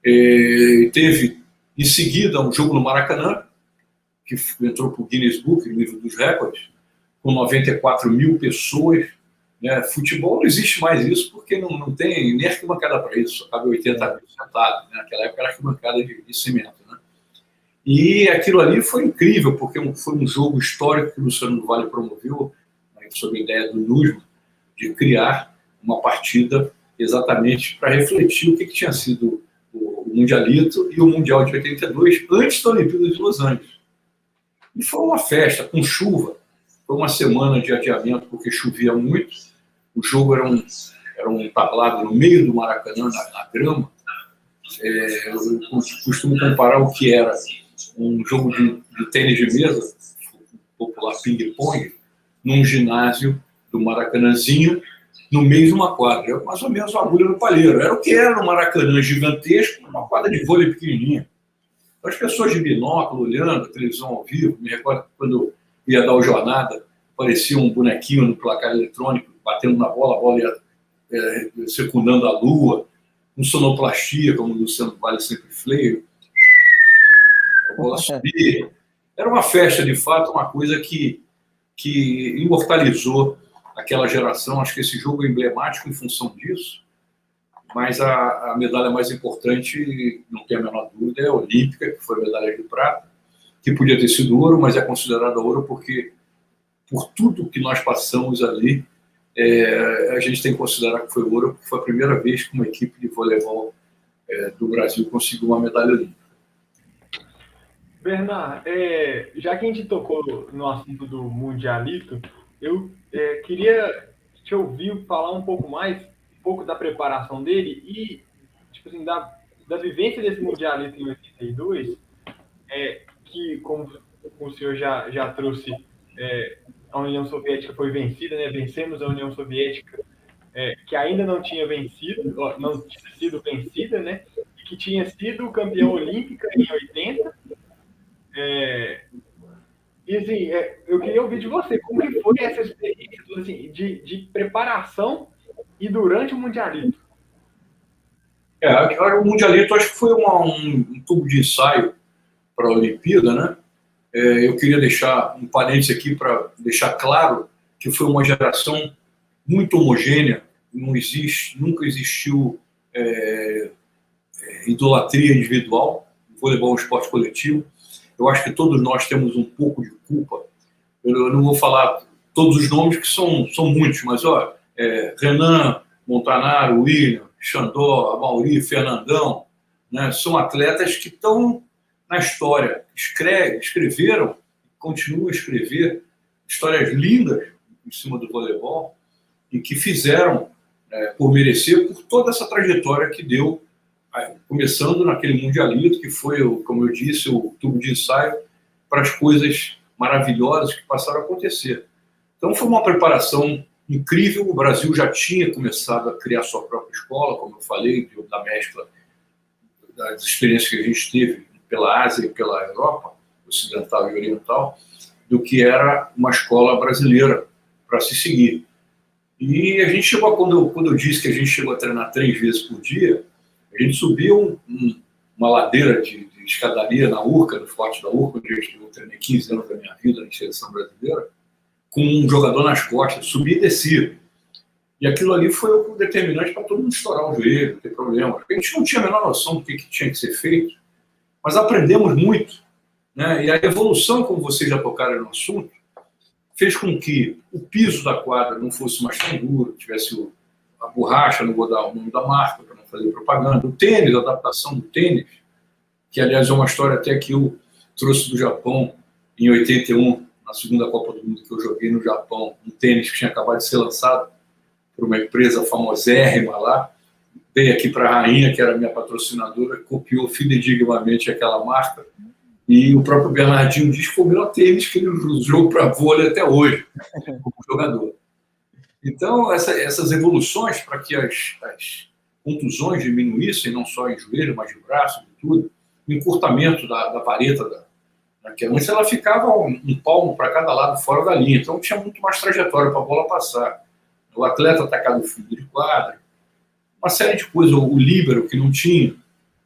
Teve, em seguida, um jogo no Maracanã, que entrou para o Guinness Book, no livro dos recordes, com 94 mil pessoas. Né? Futebol não existe mais isso, porque não tem nem arquibancada para isso, só cabe 80 mil sentados. Né? Naquela época era arquibancada de cimento. Né? E aquilo ali foi incrível, porque foi um jogo histórico que o Luciano do Vale promoveu, né, sob a ideia do Nussmann, de criar uma partida exatamente para refletir o que tinha sido o Mundialito e o Mundial de 82, antes da Olimpíada de Los Angeles. E foi uma festa, com chuva. Foi uma semana de adiamento, porque chovia muito. O jogo era um tablado no meio do Maracanã, na grama. Eu costumo comparar o que era um jogo de tênis de mesa, popular ping-pong, num ginásio do Maracanãzinho, no meio de uma quadra. Era mais ou menos uma agulha no palheiro. Era o que era no Maracanã gigantesco, uma quadra de vôlei pequenininha. As pessoas de binóculo, olhando a televisão ao vivo, me recordo quando ia dar o Jornada, parecia um bonequinho no placar eletrônico, batendo na bola, a bola ia secundando a lua, com sonoplastia, como o Luciano Vale sempre fleio, a bola subia. Era uma festa, de fato, uma coisa que imortalizou aquela geração. Acho que esse jogo é emblemático em função disso, mas a medalha mais importante, não tem a menor dúvida, é a olímpica, que foi a medalha de prata, que podia ter sido ouro, mas é considerada ouro porque, por tudo que nós passamos ali, a gente tem que considerar que foi ouro, porque foi a primeira vez que uma equipe de voleibol do Brasil conseguiu uma medalha olímpica. Bernard, já que a gente tocou no assunto do Mundialito, eu queria te ouvir falar um pouco da preparação dele e, tipo assim, da vivência desse Mundialito em 82, que, como o senhor já trouxe, a União Soviética foi vencida, né? Vencemos a União Soviética, que ainda não tinha sido vencida, né? E que tinha sido campeã olímpica em 80. E assim, eu queria ouvir de você, como que foi essa experiência assim, de preparação e durante o Mundialito? O Mundialito acho que foi um tubo de ensaio para a Olimpíada, né? Eu queria deixar um parênteses aqui para deixar claro que foi uma geração muito homogênea, nunca existiu idolatria individual, o voleibol é um esporte coletivo. Eu acho que todos nós temos um pouco de culpa. Eu não vou falar todos os nomes, que são muitos, mas Renan, Montanaro, William, Xandó, Amauri, Fernandão, né, são atletas que estão na história, escreveram, continuam a escrever histórias lindas em cima do voleibol e que fizeram por merecer, por toda essa trajetória que deu, começando naquele Mundialito, que foi, como eu disse, o tubo de ensaio para as coisas maravilhosas que passaram a acontecer. Então foi uma preparação incrível. O Brasil já tinha começado a criar sua própria escola, como eu falei, da mescla das experiências que a gente teve pela Ásia e pela Europa, ocidental e oriental, do que era uma escola brasileira para se seguir. E a gente chegou, quando eu disse que a gente chegou a treinar 3 vezes por dia, a gente subiu uma ladeira de escadaria na Urca, no Forte da Urca, onde eu treinei 15 anos da minha vida na seleção brasileira, com um jogador nas costas, subia e descia. E aquilo ali foi o determinante para todo mundo estourar o joelho, não ter problema. A gente não tinha a menor noção do que tinha que ser feito, mas aprendemos muito, né? E a evolução, como vocês já tocaram no assunto, fez com que o piso da quadra não fosse mais tão duro, tivesse a borracha, não vou dar o nome da marca para não fazer propaganda, o tênis, a adaptação do tênis, que aliás é uma história até que eu trouxe do Japão em 81, na segunda Copa do Mundo que eu joguei no Japão, um tênis que tinha acabado de ser lançado por uma empresa famosérrima lá, dei aqui para a Rainha, que era minha patrocinadora, copiou fidedigamente aquela marca, e o próprio Bernardinho diz que foi o melhor tênis que ele usou para vôlei até hoje, como jogador. Então, essas evoluções para que as contusões diminuíssem, não só em joelho, mas de braço, de tudo, o encurtamento da vareta, que antes ela ficava um palmo para cada lado fora da linha, então tinha muito mais trajetória para a bola passar. O atleta atacar no fundo de quadra, uma série de coisas, o líbero que não tinha,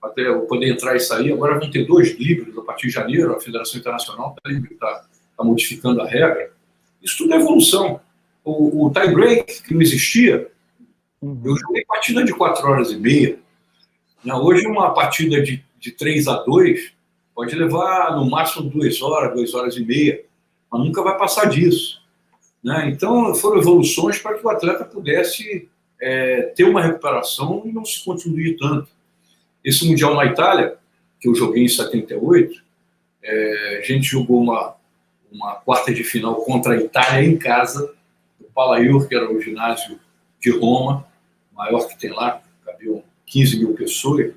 até eu poder entrar e sair, agora vão ter 2 líberos a partir de janeiro, a Federação Internacional está modificando a regra. Isso tudo é evolução. O tie break, que não existia, eu joguei partida de 4 horas e meia. Hoje uma partida de 3-2 Pode levar no máximo 2 horas e meia, mas nunca vai passar disso, né? Então, foram evoluções para que o atleta pudesse ter uma recuperação e não se contundir tanto. Esse Mundial na Itália, que eu joguei em 78, a gente jogou uma quarta de final contra a Itália em casa, no Palaiur, que era o ginásio de Roma, maior que tem lá, cabiam 15 mil pessoas,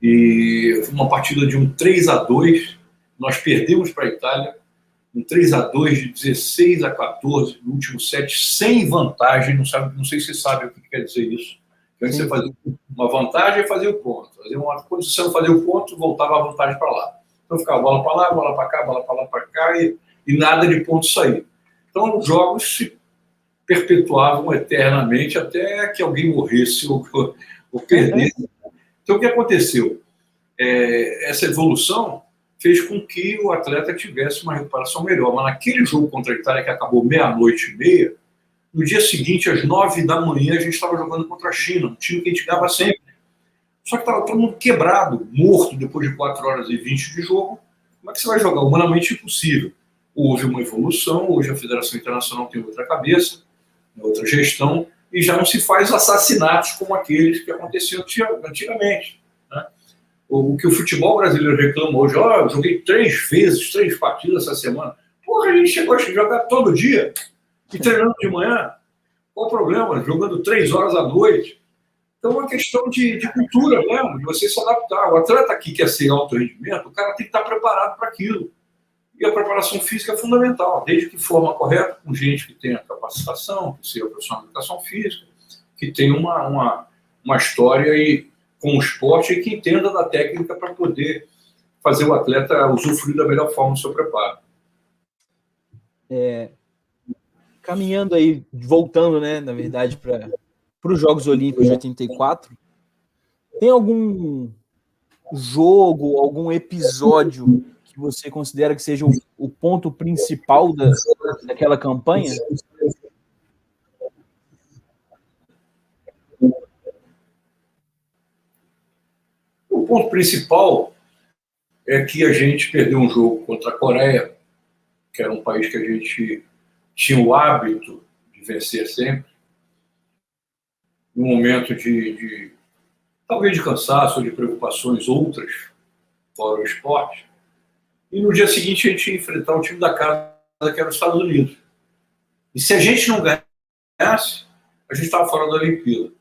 e foi uma partida de um 3-2, nós perdemos para a Itália, um 3-2 de 16-14, no último set, sem vantagem, não sei se você sabe o que quer dizer isso. Então, você fazia uma vantagem e fazia o ponto. Quando você não fazia o ponto, voltava a vantagem para lá. Então ficava bola para lá, bola para cá, bola para lá, para cá, e nada de ponto sair. Então os jogos se perpetuavam eternamente até que alguém morresse ou perdesse. Então o que aconteceu? Essa evolução fez com que o atleta tivesse uma recuperação melhor. Mas naquele jogo contra a Itália, que acabou 00:30, no dia seguinte, às 9 da manhã, a gente estava jogando contra a China, um time que a gente ganhava sempre. Só que estava todo mundo quebrado, morto, depois de 4 horas e 20 de jogo. Como é que você vai jogar? Humanamente impossível. Houve uma evolução, hoje a Federação Internacional tem outra cabeça, outra gestão, e já não se faz assassinatos como aqueles que aconteciam antigamente, né? O que o futebol brasileiro reclama hoje, eu joguei 3 partidas essa semana. Porra, a gente chegou a jogar todo dia, e treinando de manhã. Qual o problema? Jogando 3 horas à noite. Então é uma questão de cultura mesmo, de você se adaptar. O atleta que quer ser alto rendimento, o cara tem que estar preparado para aquilo. E a preparação física é fundamental, desde que forma correta, com gente que tenha capacitação, que seja profissional de educação física, que tenha uma história com o esporte e que entenda da técnica para poder fazer o atleta usufruir da melhor forma do seu preparo. Caminhando aí, voltando, né, na verdade, para os Jogos Olímpicos de 84, tem algum jogo, algum episódio que você considera que seja o ponto principal daquela campanha? O ponto principal é que a gente perdeu um jogo contra a Coreia, que era um país que a gente tinha o hábito de vencer sempre, num momento talvez de cansaço, de preocupações outras fora o esporte. E no dia seguinte a gente ia enfrentar o time da casa, que era os Estados Unidos. E se a gente não ganhasse, a gente estava fora da Olimpíada.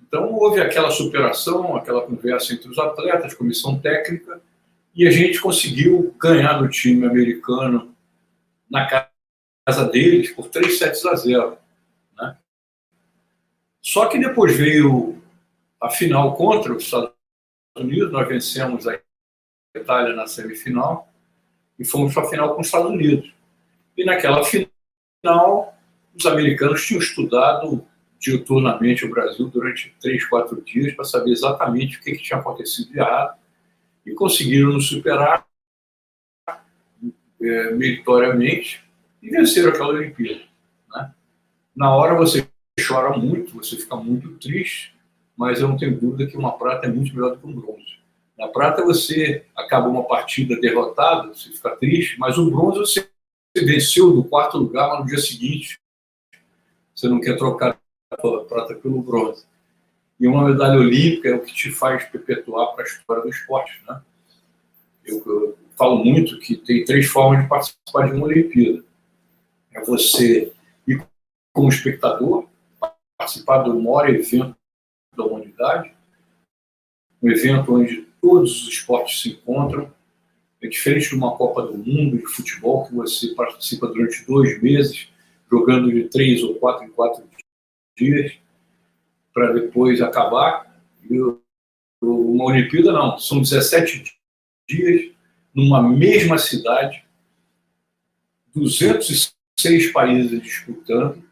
Então houve aquela superação, aquela conversa entre os atletas, comissão técnica, e a gente conseguiu ganhar do time americano na casa deles por 3-0, né? Só que depois veio a final contra os Estados Unidos, nós vencemos a Itália na semifinal e fomos para a final com os Estados Unidos. E naquela final, os americanos tinham estudado diuturnamente o Brasil durante 3-4 dias para saber exatamente o que tinha acontecido de errado e conseguiram nos superar meritoriamente e venceram aquela Olimpíada, né? Na hora você chora muito, você fica muito triste, mas eu não tenho dúvida que uma prata é muito melhor do que um bronze. Na prata você acaba uma partida derrotada, você fica triste, mas o bronze você venceu no 4º lugar, mas no dia seguinte você não quer trocar a prata pelo bronze. E uma medalha olímpica é o que te faz perpetuar para a história do esporte, né? Eu falo muito que tem 3 formas de participar de uma Olimpíada. É você ir como espectador, participar do maior evento da humanidade, um evento onde todos os esportes se encontram. É diferente de uma Copa do Mundo de futebol, que você participa durante 2 meses, jogando de 3 ou 4 em 4 dias, para depois acabar. E uma Olimpíada não, são 17 dias numa mesma cidade, 206 países disputando,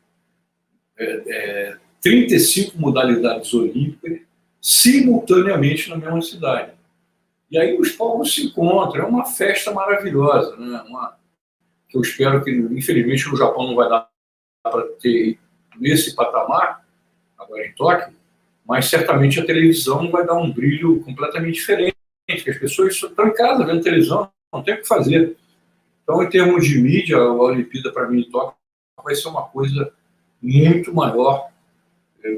35 modalidades olímpicas simultaneamente na mesma cidade. E aí os povos se encontram, é uma festa maravilhosa, né? Que eu espero que, infelizmente, no Japão não vai dar para ter nesse patamar, agora em Tóquio, mas certamente a televisão vai dar um brilho completamente diferente que as pessoas estão em casa vendo televisão, não tem o que fazer. Então, em termos de mídia, a Olimpíada, para mim, em Tóquio, vai ser uma coisa muito maior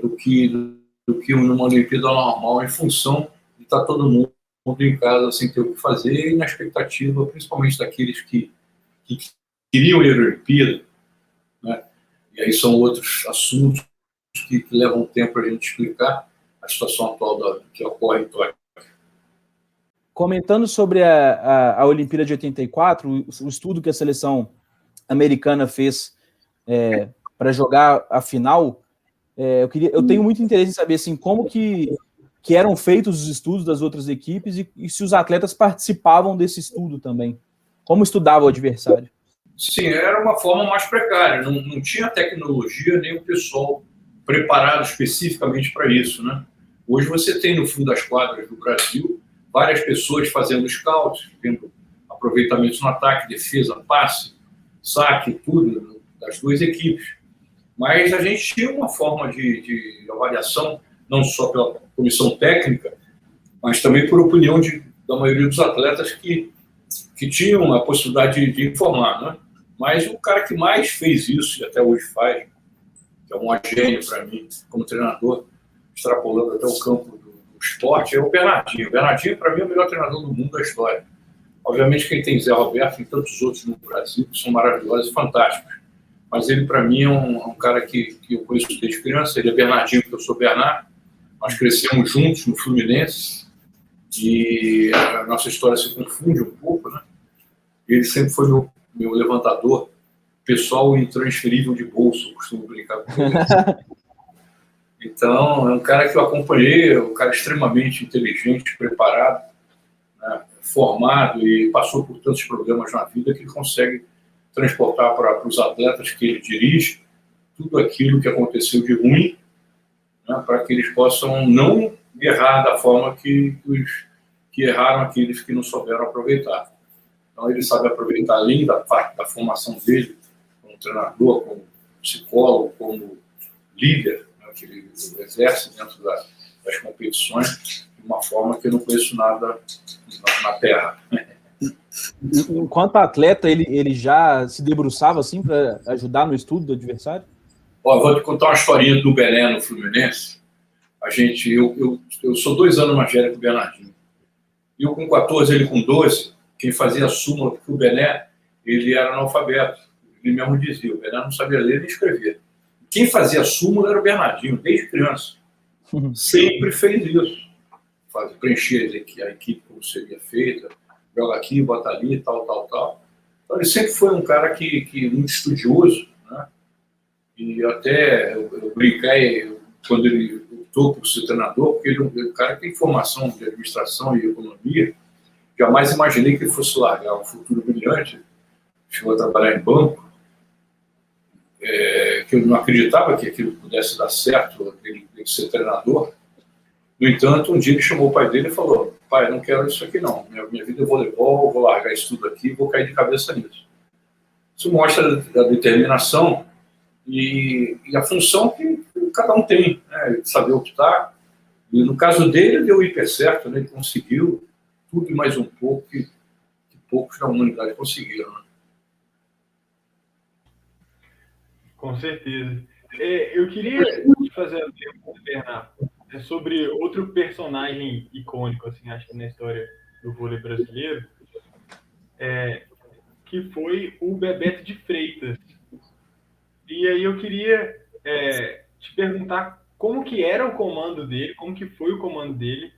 do que numa Olimpíada normal, em função de estar todo mundo em casa sem ter o que fazer e na expectativa, principalmente daqueles que queriam ir à Olimpíada, né? E aí são outros assuntos que levam tempo para a gente explicar a situação atual que ocorre em Tóquio. Comentando sobre a Olimpíada de 84, o estudo que a seleção americana fez para jogar a final, eu tenho muito interesse em saber assim, como que eram feitos os estudos das outras equipes e se os atletas participavam desse estudo também. Como estudava o adversário? Sim, era uma forma mais precária, não tinha tecnologia nem o pessoal preparado especificamente para isso, né? Hoje você tem no fundo das quadras do Brasil várias pessoas fazendo scouts, tendo aproveitamentos no ataque, defesa, passe, saque, tudo das duas equipes. Mas a gente tinha uma forma de avaliação, não só pela comissão técnica, mas também por opinião da maioria dos atletas que tinham a possibilidade de informar, né? Mas o cara que mais fez isso, e até hoje faz, que é um gênio para mim, como treinador, extrapolando até o campo do esporte, é o Bernardinho. O Bernardinho, para mim, é o melhor treinador do mundo da história. Obviamente, quem tem Zé Roberto e tantos outros no Brasil, que são maravilhosos e fantásticos. Mas ele, para mim, é um cara que eu conheço desde criança. Ele é Bernardinho, porque eu sou Bernard. Nós crescemos juntos no Fluminense e a nossa história se confunde um pouco, né? Ele sempre foi meu levantador pessoal e intransferível de bolso, eu costumo brincar com ele. Então, é um cara que eu acompanhei, é um cara extremamente inteligente, preparado, né, formado e passou por tantos problemas na vida que ele consegue transportar para os atletas que ele dirige tudo aquilo que aconteceu de ruim, né, para que eles possam não errar da forma que erraram aqueles que não souberam aproveitar. Então, ele sabe aproveitar, além da parte da formação dele, como treinador, como psicólogo, como líder, né, que ele exerce dentro das competições, de uma forma que eu não conheço nada na Terra. Enquanto atleta, ele já se debruçava assim para ajudar no estudo do adversário? Ó, vou te contar uma historinha do Bené no Fluminense. Eu sou 2 anos mais velho que o Bernardinho. Eu com 14, ele com 12, quem fazia a súmula, porque o Bené, ele era analfabeto. Ele mesmo dizia, o Bené não sabia ler nem escrever. Quem fazia a súmula era o Bernardinho, desde criança. Sempre fez isso. Preencher a equipe como seria feita, joga aqui, bota ali, tal. Então, ele sempre foi um cara que muito estudioso, né? E até eu brinquei quando ele optou por ser treinador, porque ele é um cara que tem formação de administração e economia. Jamais imaginei que ele fosse largar um futuro brilhante. Chegou a trabalhar em banco, que eu não acreditava que aquilo pudesse dar certo, ele ser treinador. No entanto, um dia ele chamou o pai dele e falou: pai, não quero isso aqui não, minha vida é voleibol, vou largar isso tudo aqui, vou cair de cabeça nisso. Isso mostra a determinação e a função que cada um tem, né? Saber optar. E no caso dele, deu hiper certo, né? Ele conseguiu tudo e mais um pouco que poucos da humanidade conseguiram, né? Com certeza. Eu queria te fazer uma pergunta, Bernardo, sobre outro personagem icônico, assim, acho que na história do vôlei brasileiro, que foi o Bebeto de Freitas. E aí eu queria te perguntar como que era o comando dele, como que foi o comando dele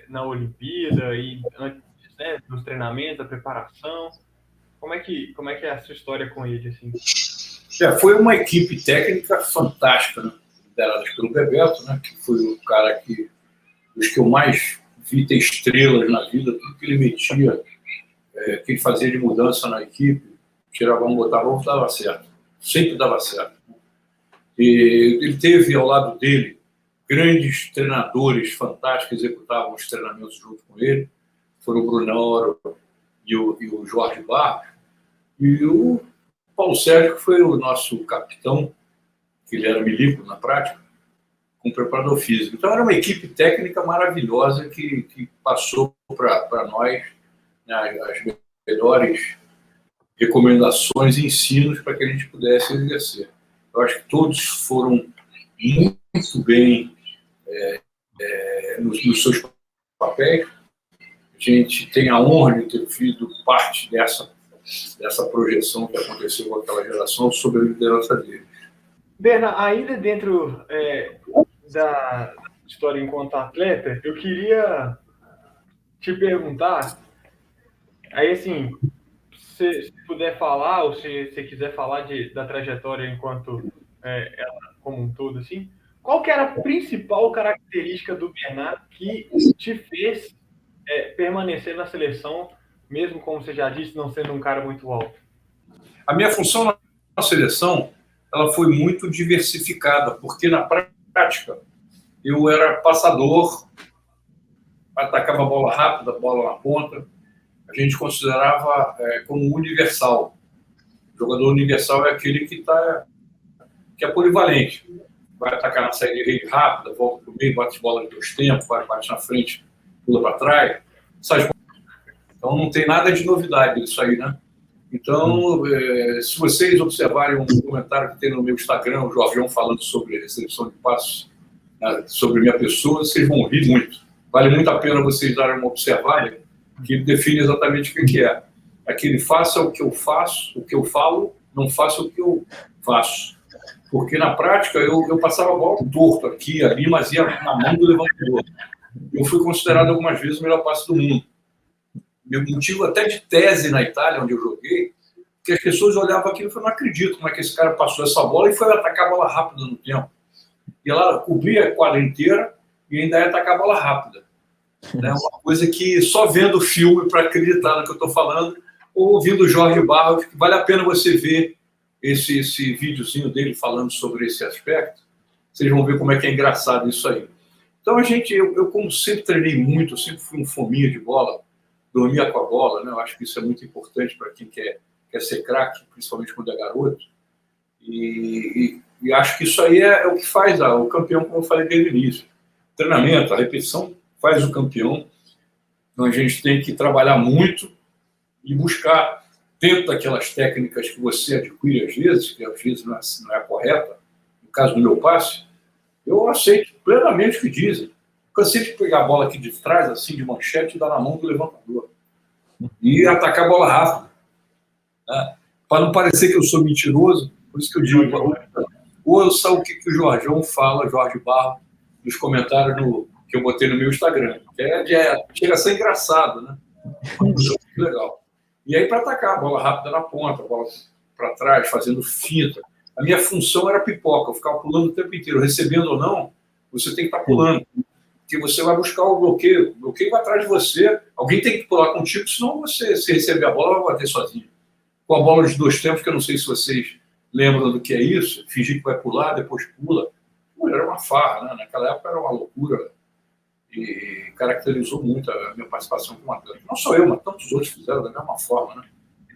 na Olimpíada e antes, né, nos treinamentos, a preparação. Como é que é a sua história com ele, assim? Foi uma equipe técnica fantástica, né? Liderada pelo Bebeto, né? Que foi o cara dos que eu mais vi ter estrelas na vida, tudo que ele metia, que ele fazia de mudança na equipe, tirava um, botava outro, dava certo. Sempre dava certo. E ele teve ao lado dele grandes treinadores fantásticos que executavam os treinamentos junto com ele. Foram o Brunoro e o Jorge Barros. E o Paulo Sérgio, que foi o nosso capitão, que ele era milico na prática, com preparador físico. Então, era uma equipe técnica maravilhosa que passou para nós, né, as melhores recomendações e ensinos para que a gente pudesse exercer. Eu acho que todos foram muito bem nos seus papéis. A gente tem a honra de ter sido parte dessa projeção que aconteceu com aquela geração sob a liderança dele. Berna, ainda dentro da história enquanto atleta, eu queria te perguntar, aí assim, se puder falar, ou se quiser falar da trajetória enquanto ela como um todo, assim, qual que era a principal característica do Bernat que te fez permanecer na seleção, mesmo, como você já disse, não sendo um cara muito alto? A minha função na seleção, ela foi muito diversificada, porque na prática eu era passador, atacava a bola rápida, bola na ponta. A gente considerava como universal. O jogador universal é aquele que é polivalente. Vai atacar na saída de rede rápida, volta para o meio, bate bola de 2 tempos, bate na frente, pula para trás. Então não tem nada de novidade isso aí, né? Então, se vocês observarem um comentário que tem no meu Instagram, o Jorgeão falando sobre recepção de passos, sobre minha pessoa, vocês vão rir muito. Vale muito a pena vocês darem uma observada, que define exatamente o que é. Aquele faça o que eu faço, o que eu falo, não faça o que eu faço. Porque na prática eu passava a bola torto aqui, ali, mas ia na mão do levantador. Eu fui considerado algumas vezes o melhor passe do mundo. Meu motivo até de tese na Itália, onde eu joguei, que as pessoas olhavam aquilo e falavam, não acredito como é que esse cara passou essa bola e foi atacar a bola rápida no tempo. E ela cobria a quadra inteira e ainda ia atacar a bola rápida. É uma coisa que só vendo o filme para acreditar no que eu estou falando, ou ouvindo o Jorge Barros, que vale a pena você ver esse videozinho dele falando sobre esse aspecto. Vocês vão ver como é que é engraçado isso aí. Então, eu como sempre treinei muito, eu sempre fui um fominha de bola, dormia com a bola, né? Eu acho que isso é muito importante para quem quer ser craque, principalmente quando é garoto. E acho que isso aí é o que faz o campeão, como eu falei desde o início. Treinamento, a repetição faz o campeão. Então, a gente tem que trabalhar muito e buscar, dentro daquelas técnicas que você adquire às vezes, que às vezes não é a correta, no caso do meu passe, eu aceito plenamente o que dizem. Cansei de pegar a bola aqui de trás, assim, de manchete, e dar na mão do levantador. E atacar a bola rápido. Né? Para não parecer que eu sou mentiroso, por isso que eu digo, ouça o que o Jorgeão fala, Jorge Barro, nos comentários que eu botei no meu Instagram. Chega a ser engraçado, né? Muito legal. E aí, para atacar a bola rápida na ponta, a bola para trás, fazendo finta. A minha função era pipoca, eu ficava pulando o tempo inteiro, recebendo ou não, você tem que estar pulando. Porque você vai buscar o bloqueio vai atrás de você, alguém tem que pular contigo, senão você, se receber a bola, vai bater sozinho. Com a bola de 2 tempos, que eu não sei se vocês lembram do que é isso, fingir que vai pular, depois pula. Pô, era uma farra, né? Naquela época era uma loucura e caracterizou muito a minha participação como atleta. Não só eu, mas tantos outros fizeram da mesma forma, né?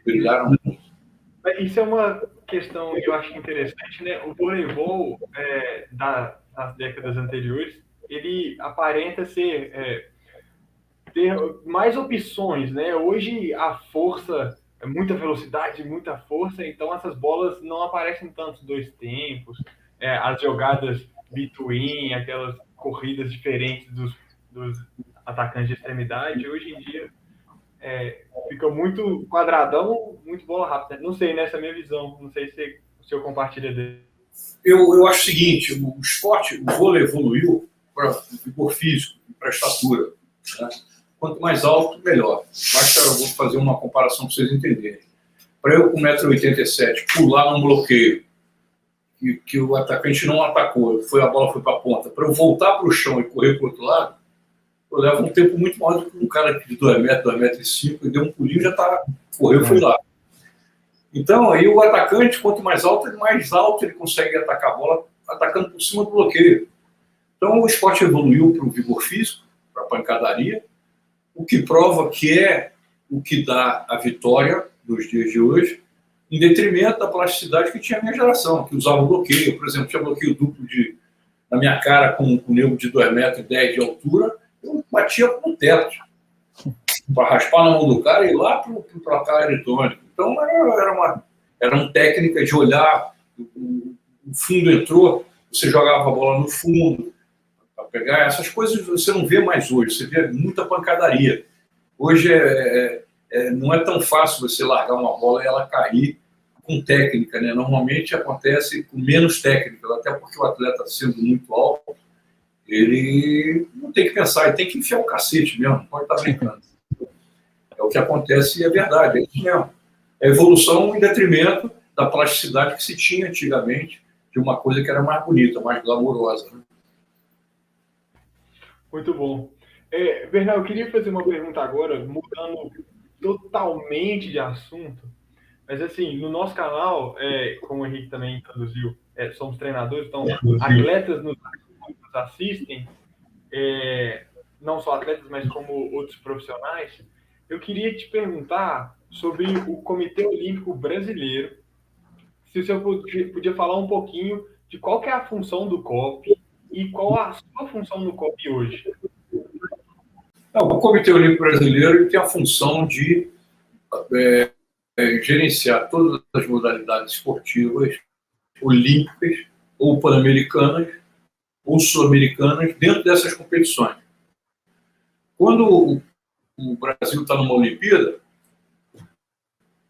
Brilharam. Isso é uma questão que eu acho interessante, né? O voleibol das décadas anteriores, ele aparenta ter mais opções, né? Hoje a força é muita velocidade, muita força, então essas bolas não aparecem tanto 2 tempos, as jogadas between, aquelas corridas diferentes dos atacantes de extremidade, hoje em dia fica muito quadradão, muito bola rápida. Não sei, nessa minha visão, não sei se o senhor compartilha dele. Eu acho o seguinte, o esporte, o vôlei evoluiu para o vigor físico, para a estatura. Né? Quanto mais alto, melhor. Eu vou fazer uma comparação para vocês entenderem. Para eu, com 1,87 m, pular num bloqueio que o atacante não atacou, a bola foi para a ponta, para eu voltar para o chão e correr para o outro lado, eu levo um tempo muito maior do que um cara de 2 metros, 2,5 metros, e deu um pulinho, já correu e foi lá. Então, aí o atacante, quanto mais alto ele consegue atacar a bola, atacando por cima do bloqueio. Então, o esporte evoluiu para o vigor físico, para a pancadaria, o que prova que é o que dá a vitória dos dias de hoje, em detrimento da plasticidade que tinha a minha geração, que usava o bloqueio. Por exemplo, tinha bloqueio duplo na minha cara com um nego de 2,10 metros de altura, eu batia com o teto. Para raspar na mão do cara e ir lá para o placar eletrônico. Então, era uma técnica de olhar, o fundo entrou, você jogava a bola no fundo, para pegar. Essas coisas você não vê mais hoje, você vê muita pancadaria. Hoje não é tão fácil você largar uma bola e ela cair com técnica, né? Normalmente acontece com menos técnica, até porque o atleta sendo muito alto, ele não tem que pensar, ele tem que enfiar o cacete mesmo, não pode estar brincando. É o que acontece e é verdade, é isso mesmo. É evolução em detrimento da plasticidade que se tinha antigamente, de uma coisa que era mais bonita, mais glamourosa. Né? Muito bom. Bernardo, eu queria fazer uma pergunta agora, mudando totalmente de assunto, mas assim, no nosso canal, como o Henrique também introduziu, somos treinadores, então atletas nos assistem, não só atletas, mas como outros profissionais. Eu queria te perguntar sobre o Comitê Olímpico Brasileiro, se o senhor podia falar um pouquinho de qual que é a função do COB e qual a sua função no COB hoje. O Comitê Olímpico Brasileiro ele tem a função de gerenciar todas as modalidades esportivas olímpicas ou pan-americanas ou sul-americanas dentro dessas competições. Quando o Brasil está numa Olimpíada,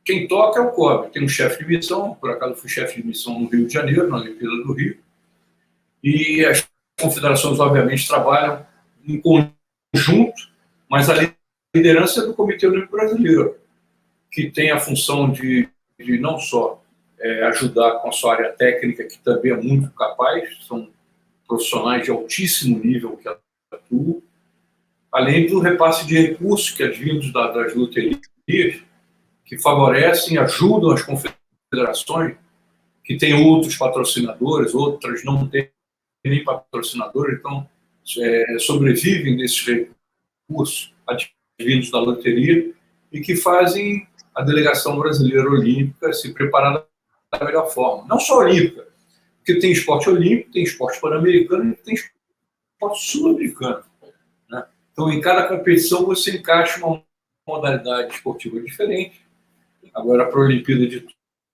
quem toca é o COB. Tem um chefe de missão, por acaso fui chefe de missão no Rio de Janeiro, na Olimpíada do Rio, e as confederações, obviamente, trabalham em conjunto, mas a liderança é do Comitê Olímpico Brasileiro, que tem a função de não só ajudar com a sua área técnica, que também é muito capaz, são profissionais de altíssimo nível que atuam, além do repasse de recursos que advindos das loterias, que favorecem, ajudam as confederações, que têm outros patrocinadores, outras não têm nem patrocinadores, então sobrevivem desses recursos advindos da loteria e que fazem a delegação brasileira olímpica se preparar da melhor forma. Não só olímpica, porque tem esporte olímpico, tem esporte pan-americano e tem esporte sul-americano. Né? Então, em cada competição, você encaixa uma modalidade esportiva diferente. Agora, para a Olimpíada de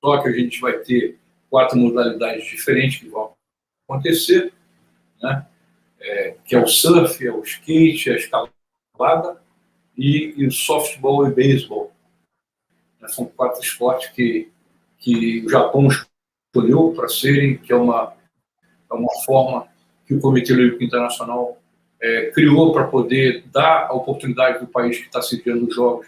Tóquio, a gente vai ter 4 modalidades diferentes que vão acontecer, né? Que é o surf, é o skate, a escalada e o softball e beisebol. São 4 esportes que o Japão escolheu para serem, que é uma forma que o Comitê Olímpico Internacional criou para poder dar a oportunidade do país que está sediando os Jogos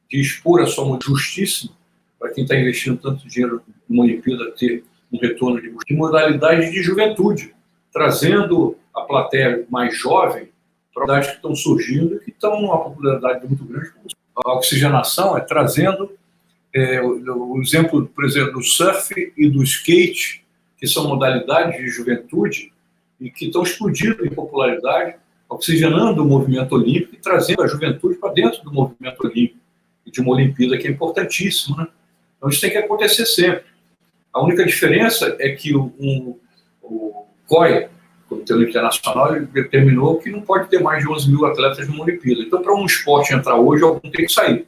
de expor a sua mão justíssima para quem está investindo tanto dinheiro numa Olimpíada ter um retorno de modalidade de juventude, trazendo a plateia mais jovem para modalidades que estão surgindo e que estão numa popularidade muito grande. A oxigenação trazendo o exemplo, por exemplo, do surf e do skate, que são modalidades de juventude e que estão explodindo em popularidade, oxigenando o movimento olímpico e trazendo a juventude para dentro do movimento olímpico e de uma Olimpíada que é importantíssimo, né? Então isso tem que acontecer sempre. A única diferença é que o COI, o Comitê Olímpico Internacional, ele determinou que não pode ter mais de 11 mil atletas numa Olimpíada. Então, para um esporte entrar hoje, algum tem que sair.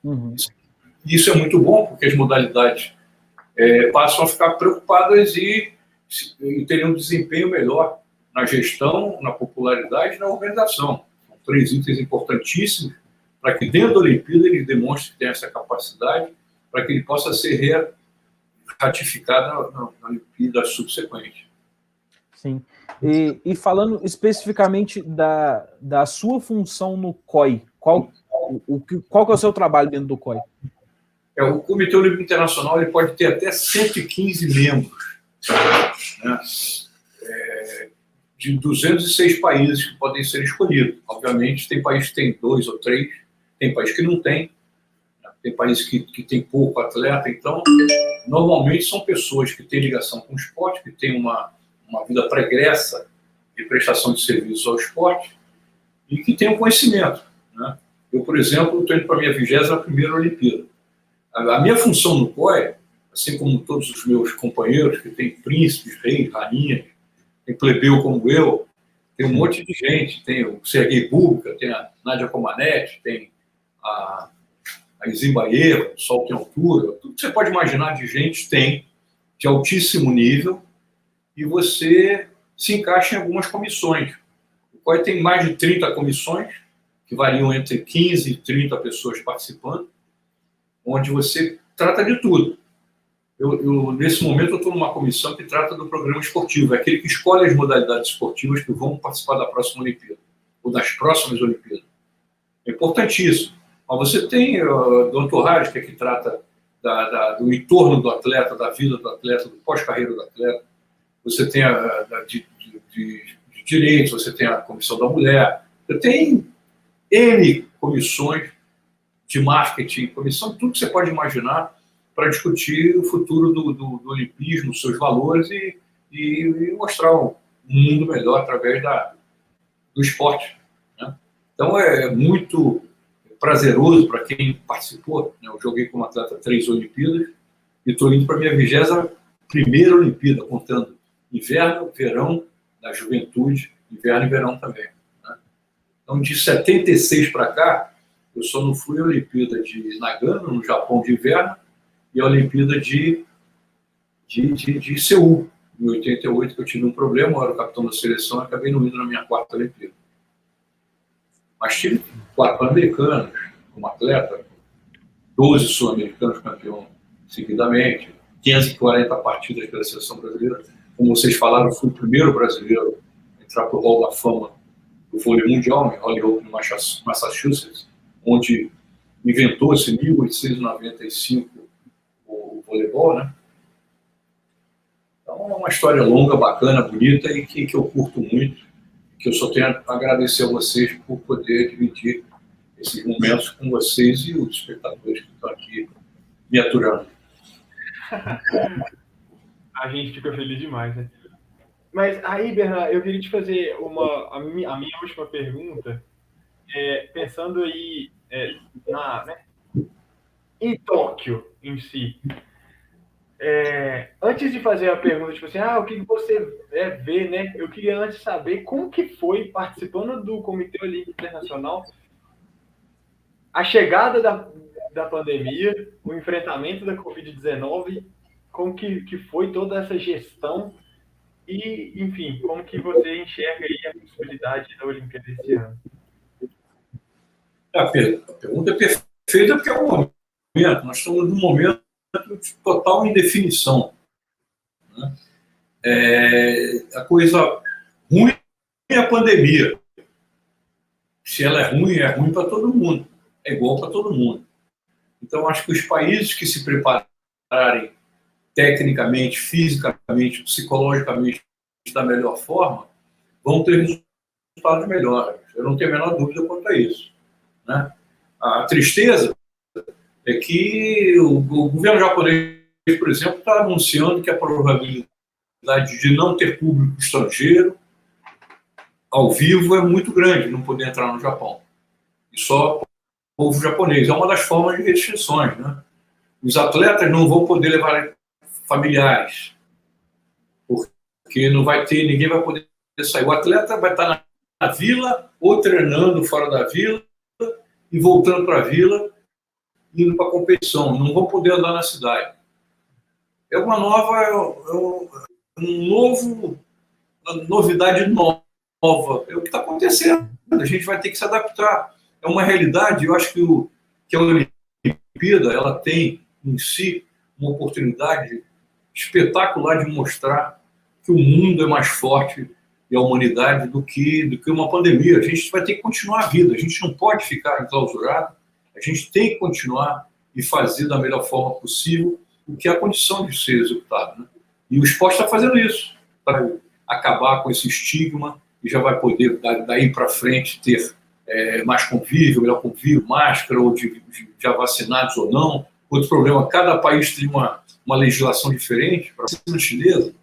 Uhum. Isso é muito bom, porque as modalidades passam a ficar preocupadas e terem um desempenho melhor na gestão, na popularidade e na organização. São 3 itens importantíssimos para que dentro da Olimpíada ele demonstre que tem essa capacidade, para que ele possa ser ratificado na Olimpíada subsequente. Sim. E falando especificamente da sua função no COI, qual que é o seu trabalho dentro do COI? O Comitê Olímpico Internacional ele pode ter até 115 membros, né? De 206 países que podem ser escolhidos. Obviamente, tem países que tem 2 ou 3, tem países que não tem, né? Tem países que tem pouco atleta. Então, normalmente são pessoas que têm ligação com o esporte, que têm uma vida pregressa de prestação de serviços ao esporte e que têm um conhecimento, né? Eu, por exemplo, estou indo para a minha 21ª Olimpíada. A minha função no COI, assim como todos os meus companheiros, que têm príncipes, reis, rainhas, tem plebeu como eu, tem um monte de gente, tem o Sergei Bubka, tem a Nádia Comaneci, tem a Zimbaev, o Sol Tem Altura, tudo que você pode imaginar de gente tem, de altíssimo nível, e você se encaixa em algumas comissões. O COI tem mais de 30 comissões, que variam entre 15 e 30 pessoas participando, onde você trata de tudo. Nesse momento, eu estou numa comissão que trata do programa esportivo, é aquele que escolhe as modalidades esportivas que vão participar da próxima Olimpíada, ou das próximas Olimpíadas. É importantíssimo. Mas você tem do entourage, que é que trata do entorno do atleta, da vida do atleta, do pós-carreira do atleta. Você tem de direitos, você tem a comissão da mulher, você tem N comissões de marketing, comissão, tudo que você pode imaginar para discutir o futuro do olimpismo, seus valores e mostrar um mundo melhor através do esporte. Né? Então, é muito prazeroso para quem participou. Né? Eu joguei como atleta 3 Olimpíadas e estou indo para a minha 21ª Olimpíada, contando inverno, verão, da juventude, inverno e verão também. Né? Então, de 76 para cá, eu só não fui à Olimpíada de Nagano, no Japão, de inverno, e a Olimpíada de Seul, em 88, que eu tive um problema, eu era o capitão da seleção e acabei não indo na minha 4ª Olimpíada. Mas tive 4 pan-americanos como atleta, 12 sul-americanos campeão seguidamente, 540 partidas pela seleção brasileira. Como vocês falaram, eu fui o primeiro brasileiro a entrar para o Hall da Fama do vôlei mundial, em Holyoke, no Massachusetts, onde inventou-se em 1895 o voleibol, né? Então, é uma história longa, bacana, bonita e que eu curto muito, que eu só tenho a agradecer a vocês por poder dividir esses momentos com vocês e os espectadores que estão aqui me aturando. A gente fica feliz demais, né? Mas aí, Bernardo, eu queria te fazer a minha última pergunta, pensando aí em Tóquio em si. Antes de fazer a pergunta, tipo assim, o que você vê, né? Eu queria antes saber como que foi, participando do Comitê Olímpico Internacional, a chegada da pandemia, o enfrentamento da Covid-19, como que foi toda essa gestão e, enfim, como que você enxerga aí a possibilidade da Olimpíada esse ano? A pergunta é perfeita porque é um momento, nós estamos num momento de total indefinição. Né? A coisa ruim é a pandemia. Se ela é ruim para todo mundo. É igual para todo mundo. Então, acho que os países que se prepararem tecnicamente, fisicamente, psicologicamente da melhor forma, vão ter resultados melhores. Eu não tenho a menor dúvida quanto a isso. Né? A tristeza é que o governo japonês, por exemplo, está anunciando que a probabilidade de não ter público estrangeiro ao vivo é muito grande, não poder entrar no Japão. E só o povo japonês. É uma das formas de restrições. Né? Os atletas não vão poder levar familiares, porque não vai ter, ninguém vai poder sair. O atleta vai estar na vila, ou treinando fora da vila, e voltando para a vila, indo para a competição. Não vão poder andar na cidade. É uma novidade nova. É o que está acontecendo. A gente vai ter que se adaptar. É uma realidade. Eu acho que a Olimpíada ela tem em si uma oportunidade espetacular de mostrar que o mundo é mais forte e a humanidade do que uma pandemia. A gente vai ter que continuar a vida. A gente não pode ficar enclausurado. A gente tem que continuar e fazer da melhor forma possível o que é a condição de ser executado. Né? E o esporte está fazendo isso, para acabar com esse estigma e já vai poder, daí para frente, ter mais convívio, melhor convívio, máscara, ou já vacinados ou não. Outro problema, cada país tem uma legislação diferente para a vacina chinesa.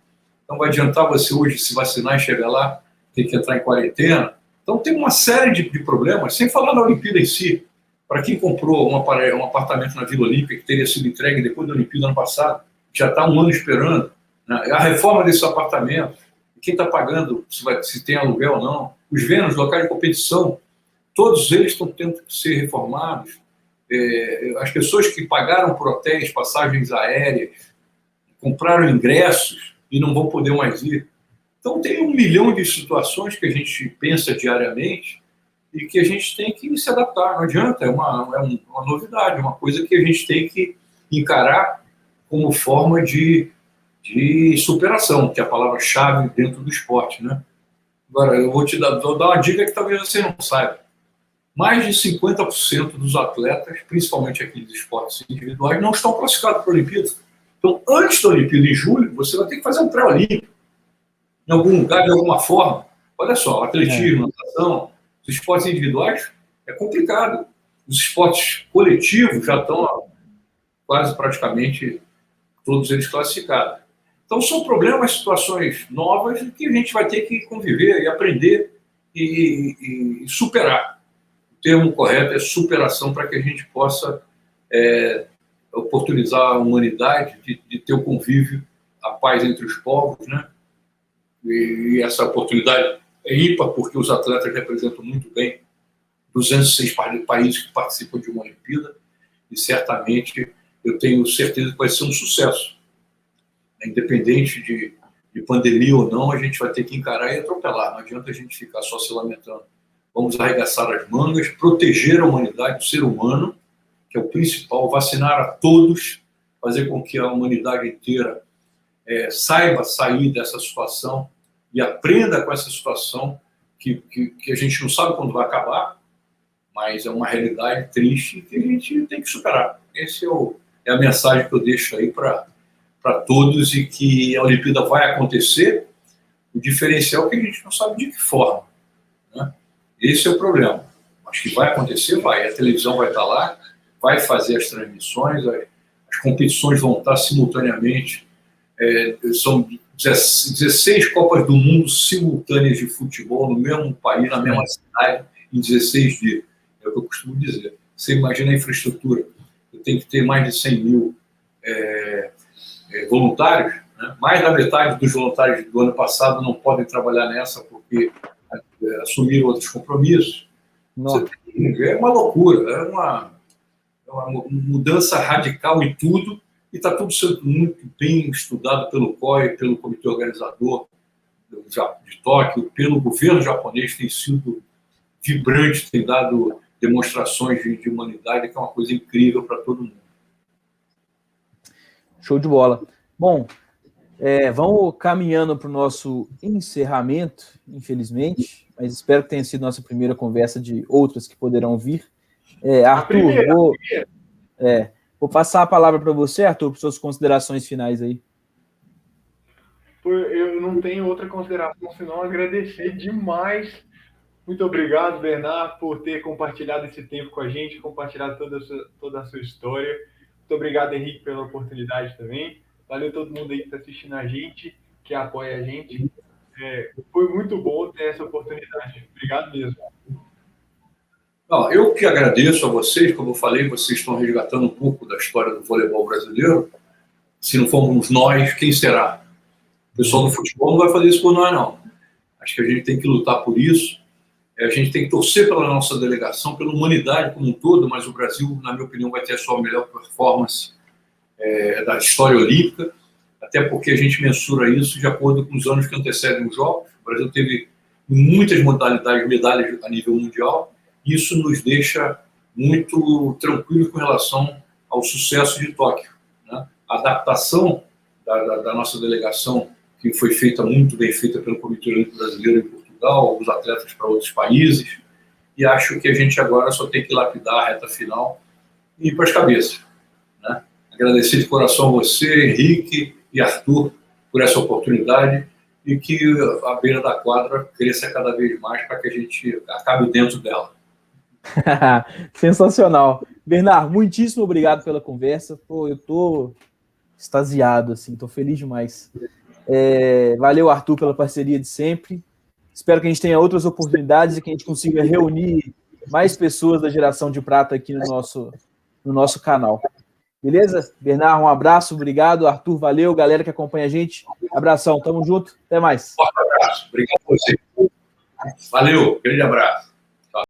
Então vai adiantar você hoje se vacinar e chegar lá, ter que entrar em quarentena. Então tem uma série de problemas, sem falar da Olimpíada em si. Para quem comprou um apartamento na Vila Olímpica, que teria sido entregue depois da Olimpíada ano passado, já está um ano esperando. Né? A reforma desses apartamentos, quem está pagando, se tem aluguel ou não, os vendas, locais de competição, todos eles estão tendo que ser reformados. As pessoas que pagaram por hotéis, passagens aéreas, compraram ingressos e não vão poder mais ir. Então, tem 1 milhão de situações que a gente pensa diariamente e que a gente tem que se adaptar. Não adianta, é uma novidade, uma coisa que a gente tem que encarar como forma de superação, que é a palavra-chave dentro do esporte, né? Agora, eu vou dar uma dica que talvez você não saiba. Mais de 50% dos atletas, principalmente aqueles esportes individuais, não estão classificados para a Olimpíada. Então, antes da Olimpíada, em julho, você vai ter que fazer um pré-olímpico, em algum lugar, de alguma forma. Olha só, atletismo, natação, os esportes individuais é complicado. Os esportes coletivos já estão quase praticamente todos eles classificados. Então, são problemas, situações novas que a gente vai ter que conviver e aprender e superar. O termo correto é superação, para que a gente possa oportunizar a humanidade de ter o convívio, a paz entre os povos, né? E essa oportunidade é ímpar, porque os atletas representam muito bem 206 países que participam de uma Olimpíada, e certamente eu tenho certeza que vai ser um sucesso. Independente de pandemia ou não, a gente vai ter que encarar e atropelar. Não adianta a gente ficar só se lamentando. Vamos arregaçar as mangas, proteger a humanidade, o ser humano, que é o principal, vacinar a todos, fazer com que a humanidade inteira saiba sair dessa situação e aprenda com essa situação que a gente não sabe quando vai acabar, mas é uma realidade triste que a gente tem que superar. Essa é a mensagem que eu deixo aí para todos, e que a Olimpíada vai acontecer. O diferencial é que a gente não sabe de que forma, né? Esse é o problema. Acho que vai acontecer, vai. A televisão vai estar lá, vai fazer as transmissões, as competições vão estar simultaneamente. São 16 Copas do Mundo simultâneas de futebol no mesmo país, na mesma cidade, em 16 dias. É o que eu costumo dizer. Você imagina a infraestrutura. Eu tenho que ter mais de 100 mil voluntários, né? Mais da metade dos voluntários do ano passado não podem trabalhar nessa porque assumiram outros compromissos. É uma loucura, é uma mudança radical em tudo, e está tudo sendo muito bem estudado pelo COI, pelo comitê organizador de Tóquio, pelo governo japonês, tem sido vibrante, tem dado demonstrações de humanidade, que é uma coisa incrível para todo mundo. Show de bola. Bom, vamos caminhando para o nosso encerramento, infelizmente, mas espero que tenha sido nossa primeira conversa de outras que poderão vir. Arthur, vou passar a palavra para você, Arthur, para suas considerações finais aí. Eu não tenho outra consideração senão agradecer demais. Muito obrigado, Bernard, por ter compartilhado esse tempo com a gente, compartilhado toda a sua história. Muito obrigado, Henrique, pela oportunidade também. Valeu todo mundo aí que está assistindo a gente, que apoia a gente. Foi muito bom ter essa oportunidade. Obrigado mesmo. Eu que agradeço a vocês. Como eu falei, vocês estão resgatando um pouco da história do voleibol brasileiro. Se não formos nós, quem será? O pessoal do futebol não vai fazer isso por nós, não. Acho que a gente tem que lutar por isso. A gente tem que torcer pela nossa delegação, pela humanidade como um todo, mas o Brasil, na minha opinião, vai ter a sua melhor performance da história olímpica, até porque a gente mensura isso de acordo com os anos que antecedem os Jogos. O Brasil teve muitas modalidades, medalhas a nível mundial, e isso nos deixa muito tranquilos com relação ao sucesso de Tóquio, né? A adaptação da nossa delegação, que foi muito bem feita pelo Comitê Olímpico Brasileiro em Portugal, os atletas para outros países, e acho que a gente agora só tem que lapidar a reta final e ir para as cabeças, né? Agradecer de coração a você, Henrique e Arthur, por essa oportunidade, e que a beira da quadra cresça cada vez mais para que a gente acabe dentro dela. Sensacional. Bernard, muitíssimo obrigado pela conversa. Pô, eu tô extasiado, assim, tô feliz demais. Valeu, Arthur, pela parceria de sempre. Espero que a gente tenha outras oportunidades e que a gente consiga reunir mais pessoas da geração de prata aqui no nosso canal. Beleza? Bernard, um abraço, obrigado. Arthur, valeu. Galera que acompanha a gente, abração, tamo junto, até mais. Forte abraço. abraço. Obrigado a você. Valeu, grande abraço.